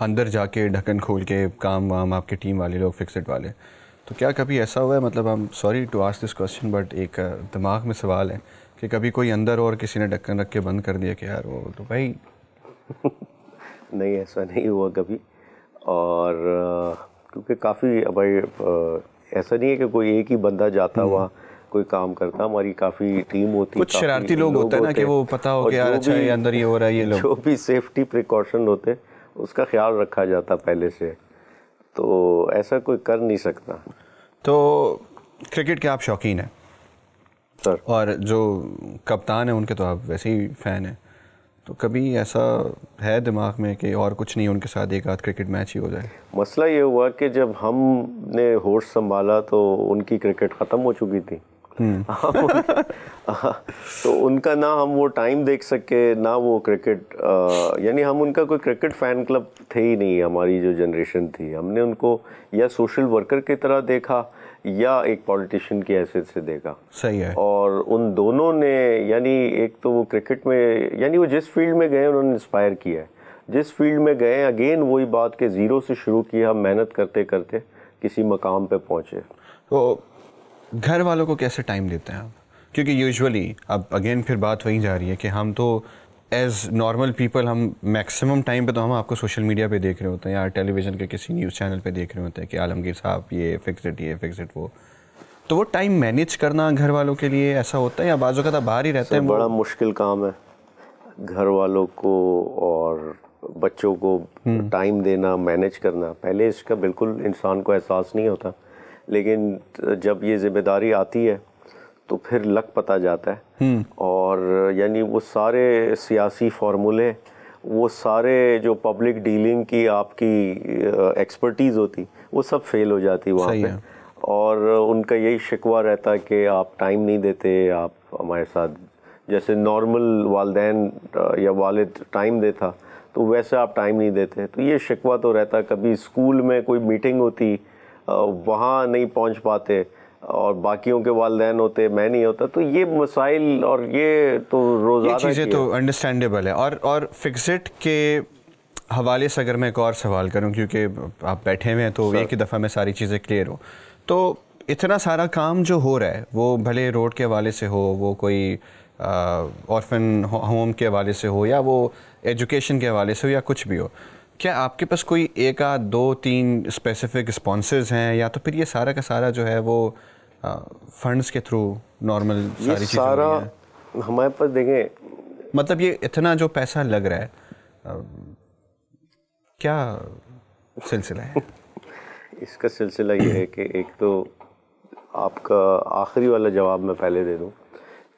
अंदर जाके ढक्कन खोल के काम वाम आपके टीम वाले लोग, फिक्सिट वाले, तो क्या कभी ऐसा हुआ है, मतलब I am sorry to ask this question, but एक दिमाग में सवाल है कि कभी कोई अंदर और किसी ने ढक्कन रख के बंद कर दिया कि यार वो तो भाई नहीं, ऐसा नहीं हुआ कभी। और क्योंकि काफ़ी भाई ऐसा नहीं है कि कोई एक ही बंदा जाता हुआ, कोई काम करता, हमारी काफ़ी टीम होती, कुछ शरारती लोग होते हैं ना कि वो पता हो कि यार अच्छा ये अंदर ये हो रहा है, ये लोग जो भी सेफ्टी प्रिकॉशन होते उसका ख्याल रखा जाता पहले से, तो ऐसा कोई कर नहीं सकता। तो क्रिकेट के आप शौकीन हैं सर, और जो कप्तान है उनके तो आप वैसे ही फ़ैन हैं, तो कभी ऐसा है दिमाग में कि और कुछ नहीं, उनके साथ एक आध क्रिकेट मैच ही हो जाए? मसला ये हुआ कि जब हमने होश संभाला तो उनकी क्रिकेट ख़त्म हो चुकी थी। तो उनका ना हम वो टाइम देख सके, ना वो क्रिकेट, यानी हम उनका कोई क्रिकेट फ़ैन क्लब थे ही नहीं। हमारी जो जनरेशन थी, हमने उनको या सोशल वर्कर की तरह देखा या एक पॉलिटिशियन की हैसियत से देखा। सही है। और उन दोनों ने, यानी एक तो वो क्रिकेट में, यानी वो जिस फील्ड में गए उन्होंने इंस्पायर किया है, जिस फील्ड में गए, अगेन वही बात के ज़ीरो से शुरू किया, मेहनत करते करते किसी मकाम पे पहुँचे। तो घर वालों को कैसे टाइम देते हैं आप? क्योंकि यूजुअली अब अगेन फिर बात वहीं जा रही है कि हम तो एज नॉर्मल पीपल हम मैक्सिमम टाइम पे तो हम आपको सोशल मीडिया पे देख रहे होते हैं या टेलीविज़न के किसी न्यूज़ चैनल पे देख रहे होते हैं कि आलमगीर साहब ये फिक्स इट वो, तो वो टाइम मैनेज करना घर वालों के लिए ऐसा होता है या बाज़ वक़्त बाहर ही रहते हैं? बड़ा मुश्किल काम है घर वालों को और बच्चों को टाइम देना, मैनेज करना। पहले इसका बिल्कुल इंसान को एहसास नहीं होता, लेकिन जब ये जिम्मेदारी आती है तो फिर लग पता जाता है। और यानी वो सारे सियासी फार्मूले, वो सारे जो पब्लिक डीलिंग की आपकी एक्सपर्टीज़ होती, वो सब फेल हो जाती वहाँ पे। और उनका यही शिकवा रहता है कि आप टाइम नहीं देते, आप हमारे साथ जैसे नॉर्मल वालिदैन या वालिद टाइम देता तो वैसे आप टाइम नहीं देते। तो ये शिकवा तो रहता। कभी स्कूल में कोई मीटिंग होती, वहाँ नहीं पहुँच पाते, और बाकियों के वालिदैन होते, मैं नहीं होता। तो ये मसाइल और ये तो रोज़ाना चीज़ें तो अंडरस्टैंडेबल है। और फिक्सिट के हवाले से अगर मैं एक और सवाल करूं, क्योंकि आप बैठे हुए हैं तो एक ही दफ़ा में सारी चीज़ें क्लियर हो, तो इतना सारा काम जो हो रहा है वो भले रोड के हवाले से हो, वो कोई ऑर्फन होम के हवाले से हो, या वो एजुकेशन के हवाले से हो, या कुछ भी हो, क्या आपके पास कोई एक आध दो तीन स्पेसिफिक स्पॉन्सर्स हैं, या तो फिर ये सारा का सारा जो है वो फंड्स के थ्रू नॉर्मल सारी चीज़ें सारा हमारे पास? देखें, मतलब ये इतना जो पैसा लग रहा है, क्या सिलसिला है? इसका सिलसिला ये है कि एक तो आपका आखिरी वाला जवाब मैं पहले दे दूं।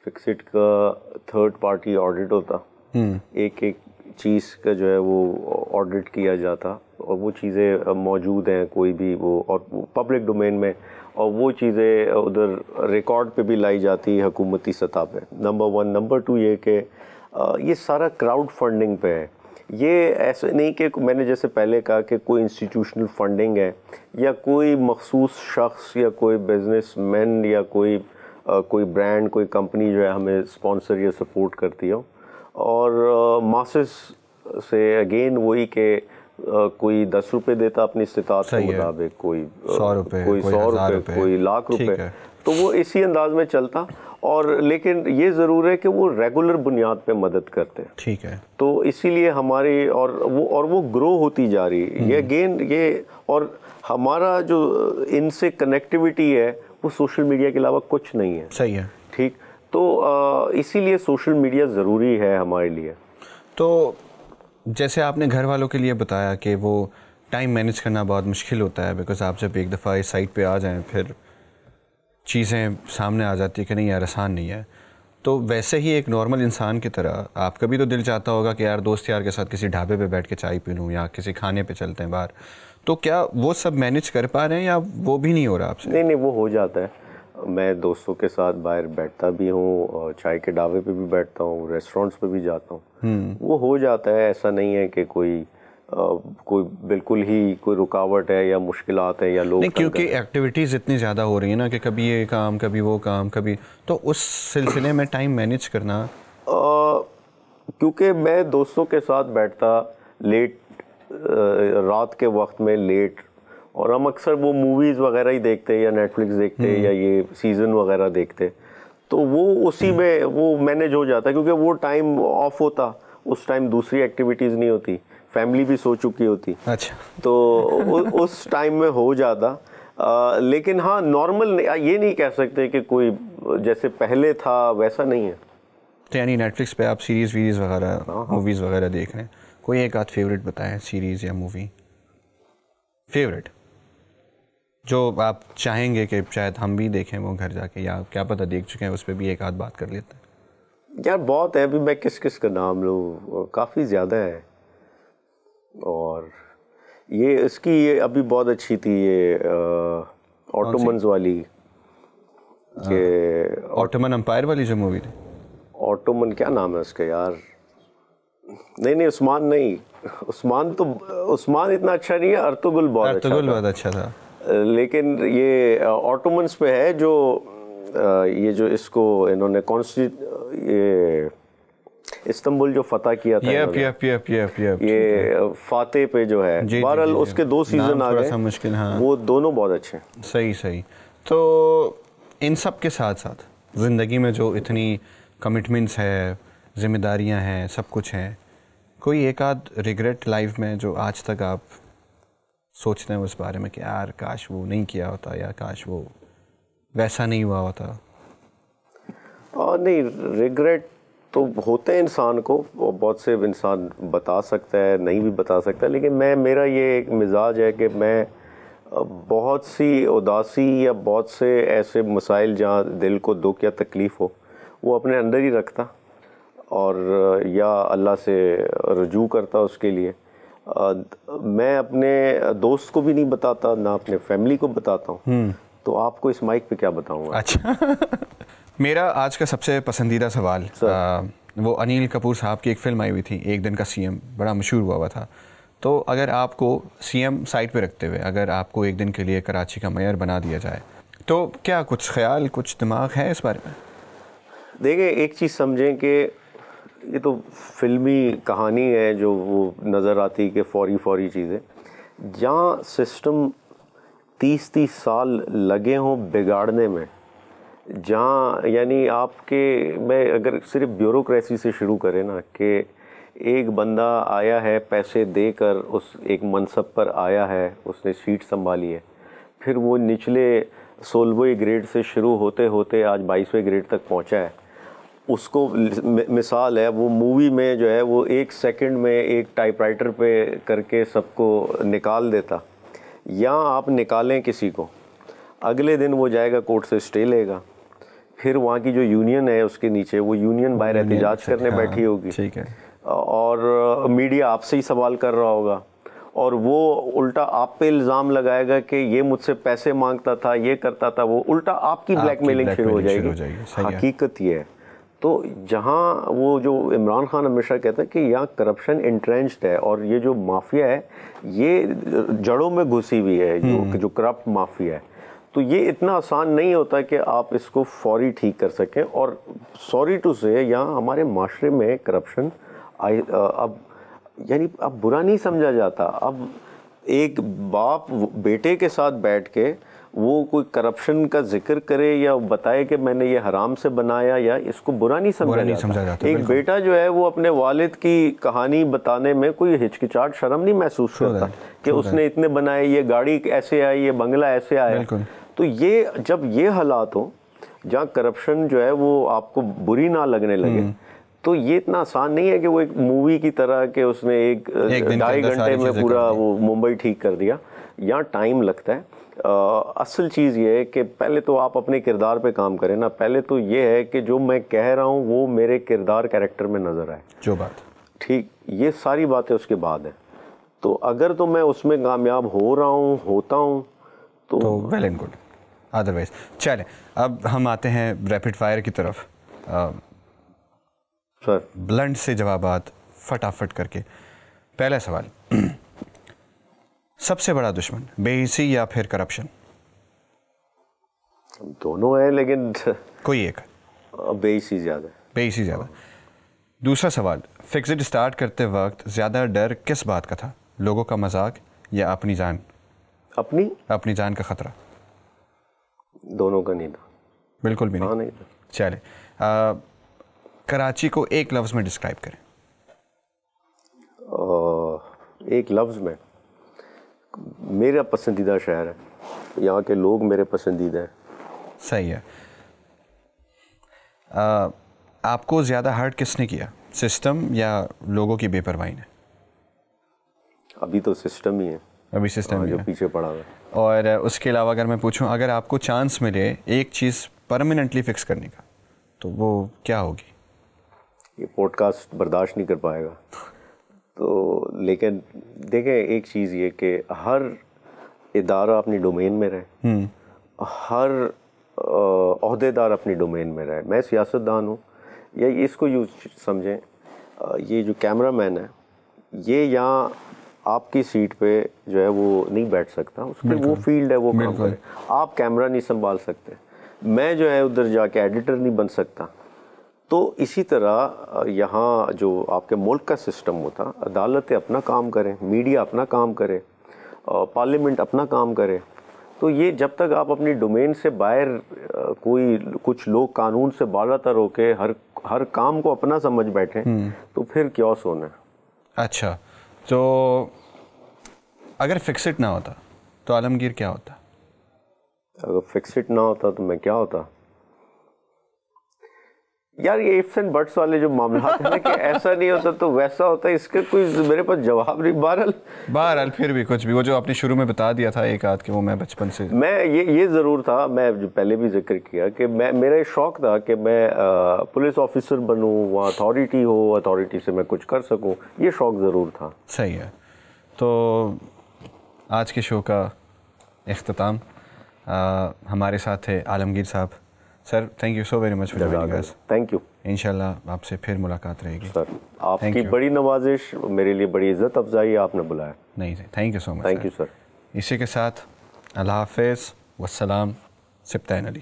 फिक्सिट का थर्ड पार्टी ऑडिट होता, एक एक चीज़ का जो है वो ऑडिट किया जाता, और वो चीज़ें मौजूद हैं कोई भी वो, और पब्लिक डोमेन में, और वो चीज़ें उधर रिकॉर्ड पे भी लाई जाती है हुकूमती सतह पे। नंबर 1। नंबर 2 ये कि ये सारा क्राउड फंडिंग पे है। ये ऐसे नहीं कि मैंने जैसे पहले कहा कि कोई इंस्टीट्यूशनल फंडिंग है या कोई मखसूस शख्स या कोई बिजनेसमैन या कोई ब्रांड, कोई कंपनी जो है हमें स्पॉन्सर या सपोर्ट करती हो। और मासेस से अगेन वही के कोई 10 रुपये देता अपनी इस्तिताअत के मुताबिक, कोई 100 रुपये, कोई लाख रुपए, तो वो इसी अंदाज में चलता। और लेकिन ये ज़रूर है कि वो रेगुलर बुनियाद पे मदद करते हैं। ठीक है। तो इसीलिए हमारी और वो ग्रो होती जा रही है। ये अगेन ये, और हमारा जो इनसे कनेक्टिविटी है वो सोशल मीडिया के अलावा कुछ नहीं है। सही है। ठीक, तो इसीलिए सोशल मीडिया ज़रूरी है हमारे लिए। तो जैसे आपने घर वालों के लिए बताया कि वो टाइम मैनेज करना बहुत मुश्किल होता है, बिकॉज़ आप जब एक दफ़ा इस साइट पे आ जाएं फिर चीज़ें सामने आ जाती है कि नहीं यार आसान नहीं है। तो वैसे ही एक नॉर्मल इंसान की तरह आपका भी तो दिल चाहता होगा कि यार दोस्त यार के साथ किसी ढाबे पे बैठ के चाय पी लूँ या किसी खाने पे चलते हैं बाहर। तो क्या वो सब मैनेज कर पा रहे हैं या वो भी नहीं हो रहा आपसे? नहीं, वो हो जाता है। मैं दोस्तों के साथ बाहर बैठता भी हूँ, और चाय के ढाबे पे भी बैठता हूँ, रेस्टोरेंट्स पे भी जाता हूँ। वो हो जाता है। ऐसा नहीं है कि कोई बिल्कुल ही कोई रुकावट है या मुश्किलात है या लोग नहीं, क्योंकि एक्टिविटीज़ इतनी ज़्यादा हो रही है ना कि कभी ये काम, कभी वो काम, कभी, तो उस सिलसिले में टाइम मैनेज करना। क्योंकि मैं दोस्तों के साथ बैठता लेट, रात के वक्त में लेट, और हम अक्सर वो मूवीज़ वगैरह ही देखते या नेटफ्लिक्स देखते या ये सीज़न वगैरह देखते, तो वो उसी में वो मैनेज हो जाता, क्योंकि वो टाइम ऑफ होता, उस टाइम दूसरी एक्टिविटीज़ नहीं होती, फैमिली भी सो चुकी होती। अच्छा। तो उस टाइम में हो जाता। लेकिन हाँ, नॉर्मल ये नहीं कह सकते कि कोई जैसे पहले था वैसा नहीं है। तो यानी नेटफ्लिक्स पे आप सीरीज़ वीरीज़ वगैरह मूवीज़ वगैरह देख रहे हैं, कोई एक आध फेवरेट बताएं सीरीज़ या मूवी फेवरेट जो आप चाहेंगे कि शायद हम भी देखें वो घर जाके, या क्या पता देख चुके हैं उस पर भी एक आध बात कर लेते हैं। यार बहुत है, अभी मैं किस किस का नाम लूँ, काफ़ी ज़्यादा है। और ये इसकी ये अभी बहुत अच्छी थी ये ऑटोमन्स वाली, के ऑटोमन एम्पायर वाली जो मूवी थी। ऑटोमन क्या नाम है उसका यार, नहीं उस्मान नहीं, उस्मान इतना अच्छा नहीं है, अर्तुगरुल बहुत अच्छा था। लेकिन ये ऑटोमन्स पे है जो ये जो इसको इन्होंने ये इस्तांबुल जो फतह किया था, ये फातेह पे जो है, बहरहाल उसके 2 सीजन आ गए, मुश्किल, हाँ। वो दोनों बहुत अच्छे हैं। सही। तो इन सब के साथ साथ ज़िंदगी में जो इतनी कमिटमेंट्स है, जिम्मेदारियां हैं, सब कुछ है, कोई एक आध रिग्रेट लाइफ में जो आज तक आप सोचते हैं उस बारे में कि यार काश वो नहीं किया होता, या काश वो वैसा नहीं हुआ होता? और नहीं, रिग्रेट तो होते हैं इंसान को, बहुत से इंसान बता सकता है, नहीं भी बता सकता, लेकिन मेरा ये एक मिजाज है कि मैं बहुत सी उदासी या बहुत से ऐसे मसाइल जहाँ दिल को दुख या तकलीफ़ हो, वो अपने अंदर ही रखता और या अल्लाह से रजू करता उसके लिए। मैं अपने दोस्त को भी नहीं बताता, ना अपने फैमिली को बताता हूँ। तो आपको इस माइक पे क्या बताऊँगा? अच्छा मेरा आज का सबसे पसंदीदा सवाल, वो अनिल कपूर साहब की एक फ़िल्म आई हुई थी, एक दिन का सीएम, बड़ा मशहूर हुआ था। तो अगर आपको सीएम साइड पे रखते हुए अगर आपको एक दिन के लिए कराची का मेयर बना दिया जाए, तो क्या कुछ ख्याल, कुछ दिमाग है इस बारे में? देखिए, एक चीज़ समझें कि ये तो फिल्मी कहानी है जो वो नज़र आती कि फौरी चीज़ें, जहाँ सिस्टम 30 साल लगे हों बिगाड़ने में, जहाँ यानी मैं अगर सिर्फ ब्यूरोक्रेसी से शुरू करें ना, कि एक बंदा आया है पैसे देकर, उस एक मनसब पर आया है, उसने सीट संभाली है, फिर वो निचले 16वें ग्रेड से शुरू होते होते आज 22वें ग्रेड तक पहुंचा है। उसको मिसाल है, वो मूवी में जो है वो 1 सेकंड में एक टाइपराइटर पे करके सबको निकाल देता। यहाँ आप निकालें किसी को, अगले दिन वो जाएगा कोर्ट से स्टे लेगा, फिर वहाँ की जो यूनियन है उसके नीचे, वो यूनियन बाहर एहतजाज करने बैठी होगी, ठीक है, और मीडिया आपसे ही सवाल कर रहा होगा, और वो उल्टा आप पे इल्ज़ाम लगाएगा कि ये मुझसे पैसे मांगता था, ये करता था, वो उल्टा आपकी ब्लैकमेलिंग शुरू हो जाएगी। हकीकत ये है। तो जहाँ वो जो इमरान खान हमेशा कहता है कि यहाँ करप्शन इंट्रेंच्ड है, और ये जो माफिया है ये जड़ों में घुसी हुई है, जो करप्ट माफिया है। तो ये इतना आसान नहीं होता कि आप इसको फौरी ठीक कर सकें। और सॉरी टू से, यहाँ हमारे माशरे में करप्शन अब बुरा नहीं समझा जाता। अब एक बाप बेटे के साथ बैठ के वो कोई करप्शन का जिक्र करे या बताए कि मैंने ये हराम से बनाया, या इसको बुरा नहीं समझा जाता। एक बेटा जो है वो अपने वालिद की कहानी बताने में कोई हिचकिचाहट, शर्म नहीं महसूस करता कि उसने इतने बनाए, ये गाड़ी ऐसे आई, ये बंगला ऐसे आया। तो ये जब ये हालात हो जहाँ करप्शन जो है वो आपको बुरी ना लगने लगे, तो ये इतना आसान नहीं है कि वो एक मूवी की तरह कि उसने एक 2.5 घंटे में पूरा वो मुंबई ठीक कर दिया। यहाँ टाइम लगता है। असल चीज़ ये है कि पहले तो आप अपने किरदार पे काम करें ना। पहले तो ये है कि जो मैं कह रहा हूँ वो मेरे किरदार कैरेक्टर में नज़र आए, जो बात ठीक, ये सारी बातें उसके बाद है। तो अगर तो मैं उसमें कामयाब हो रहा हूँ, होता हूँ, तो वेल एंड गुड। अदरवाइज चलें, अब हम आते हैं रैपिड फायर की तरफ। सर, ब्लंट से जवाबात फटाफट करके। पहला सवाल, सबसे बड़ा दुश्मन बेहिसी या फिर करप्शन? दोनों है, लेकिन कोई एक। बेहिसी ज़्यादा। दूसरा सवाल, फिक्स्ड स्टार्ट करते वक्त ज़्यादा डर किस बात का था, लोगों का मजाक या अपनी जान? अपनी जान का खतरा। दोनों का नहीं था, बिल्कुल भी नहीं था। चले, कराची को एक लफ्ज़ में डिस्क्राइब करें। एक लफ्ज़ में, मेरा पसंदीदा शहर है, यहाँ के लोग मेरे पसंदीदा हैं। सही है। आपको ज़्यादा हर्ट किसने किया, सिस्टम या लोगों की बेपरवाही ने? अभी तो सिस्टम ही है, अभी सिस्टम जो है। पीछे पड़ा हुआ है। और उसके अलावा अगर मैं पूछूं, अगर आपको चांस मिले एक चीज़ परमानेंटली फिक्स करने का, तो वो क्या होगी? ये पॉडकास्ट बर्दाश्त नहीं कर पाएगा तो, लेकिन देखें एक चीज़ ये कि हर इदारा अपनी डोमेन में रहे, हर ओहदेदार अपनी डोमेन में रहे। मैं सियासतदान हूँ, या इसको यूँ समझें, ये जो कैमरामैन है ये यहाँ आपकी सीट पे जो है वो नहीं बैठ सकता, उसके वो फील्ड है, वो काम करे। आप कैमरा नहीं संभाल सकते, मैं जो है उधर जाके एडिटर नहीं बन सकता। तो इसी तरह यहाँ जो आपके मुल्क का सिस्टम होता, अदालतें अपना काम करें, मीडिया अपना काम करे, पार्लियामेंट अपना काम करे। तो ये जब तक आप अपनी डोमेन से बाहर कुछ लोग कानून से बालातर होके हर काम को अपना समझ बैठें तो फिर क्योस होना है। अच्छा, तो अगर फिक्सिट ना होता तो आलमगीर क्या होता? अगर फिक्सिट ना होता तो मैं क्या होता? यार ये इफ्स एंड बट्स वाले जो मामला है ना कि ऐसा नहीं होता तो वैसा होता है, इसका कोई मेरे पास जवाब नहीं। बहरहाल फिर भी कुछ भी, वो जो आपने शुरू में बता दिया था एक आध के, वो मैं बचपन से मैं ये ज़रूर था, मैं जो पहले भी जिक्र किया कि मेरा शौक़ था कि मैं पुलिस ऑफिसर बनूं, वहाँ अथॉरिटी हो, अथॉरिटी से मैं कुछ कर सकूं, ये शौक़ ज़रूर था। सही है। तो आज के शो का इख्तिताम हमारे साथ थे आलमगीर साहब। Sir, thank you so very much for joining us. Thank you. इंशाल्लाह आपसे फिर मुलाकात रहेगी। सर, आपकी बड़ी नवाजिश, मेरे लिए बड़ी इज़्ज़त अफजाई, आपने बुलाया। नहीं, thank you so much. Thank you sir. इसी के साथ अल्लाह हाफ़िज़, वस्सलाम, सिप्तान अली।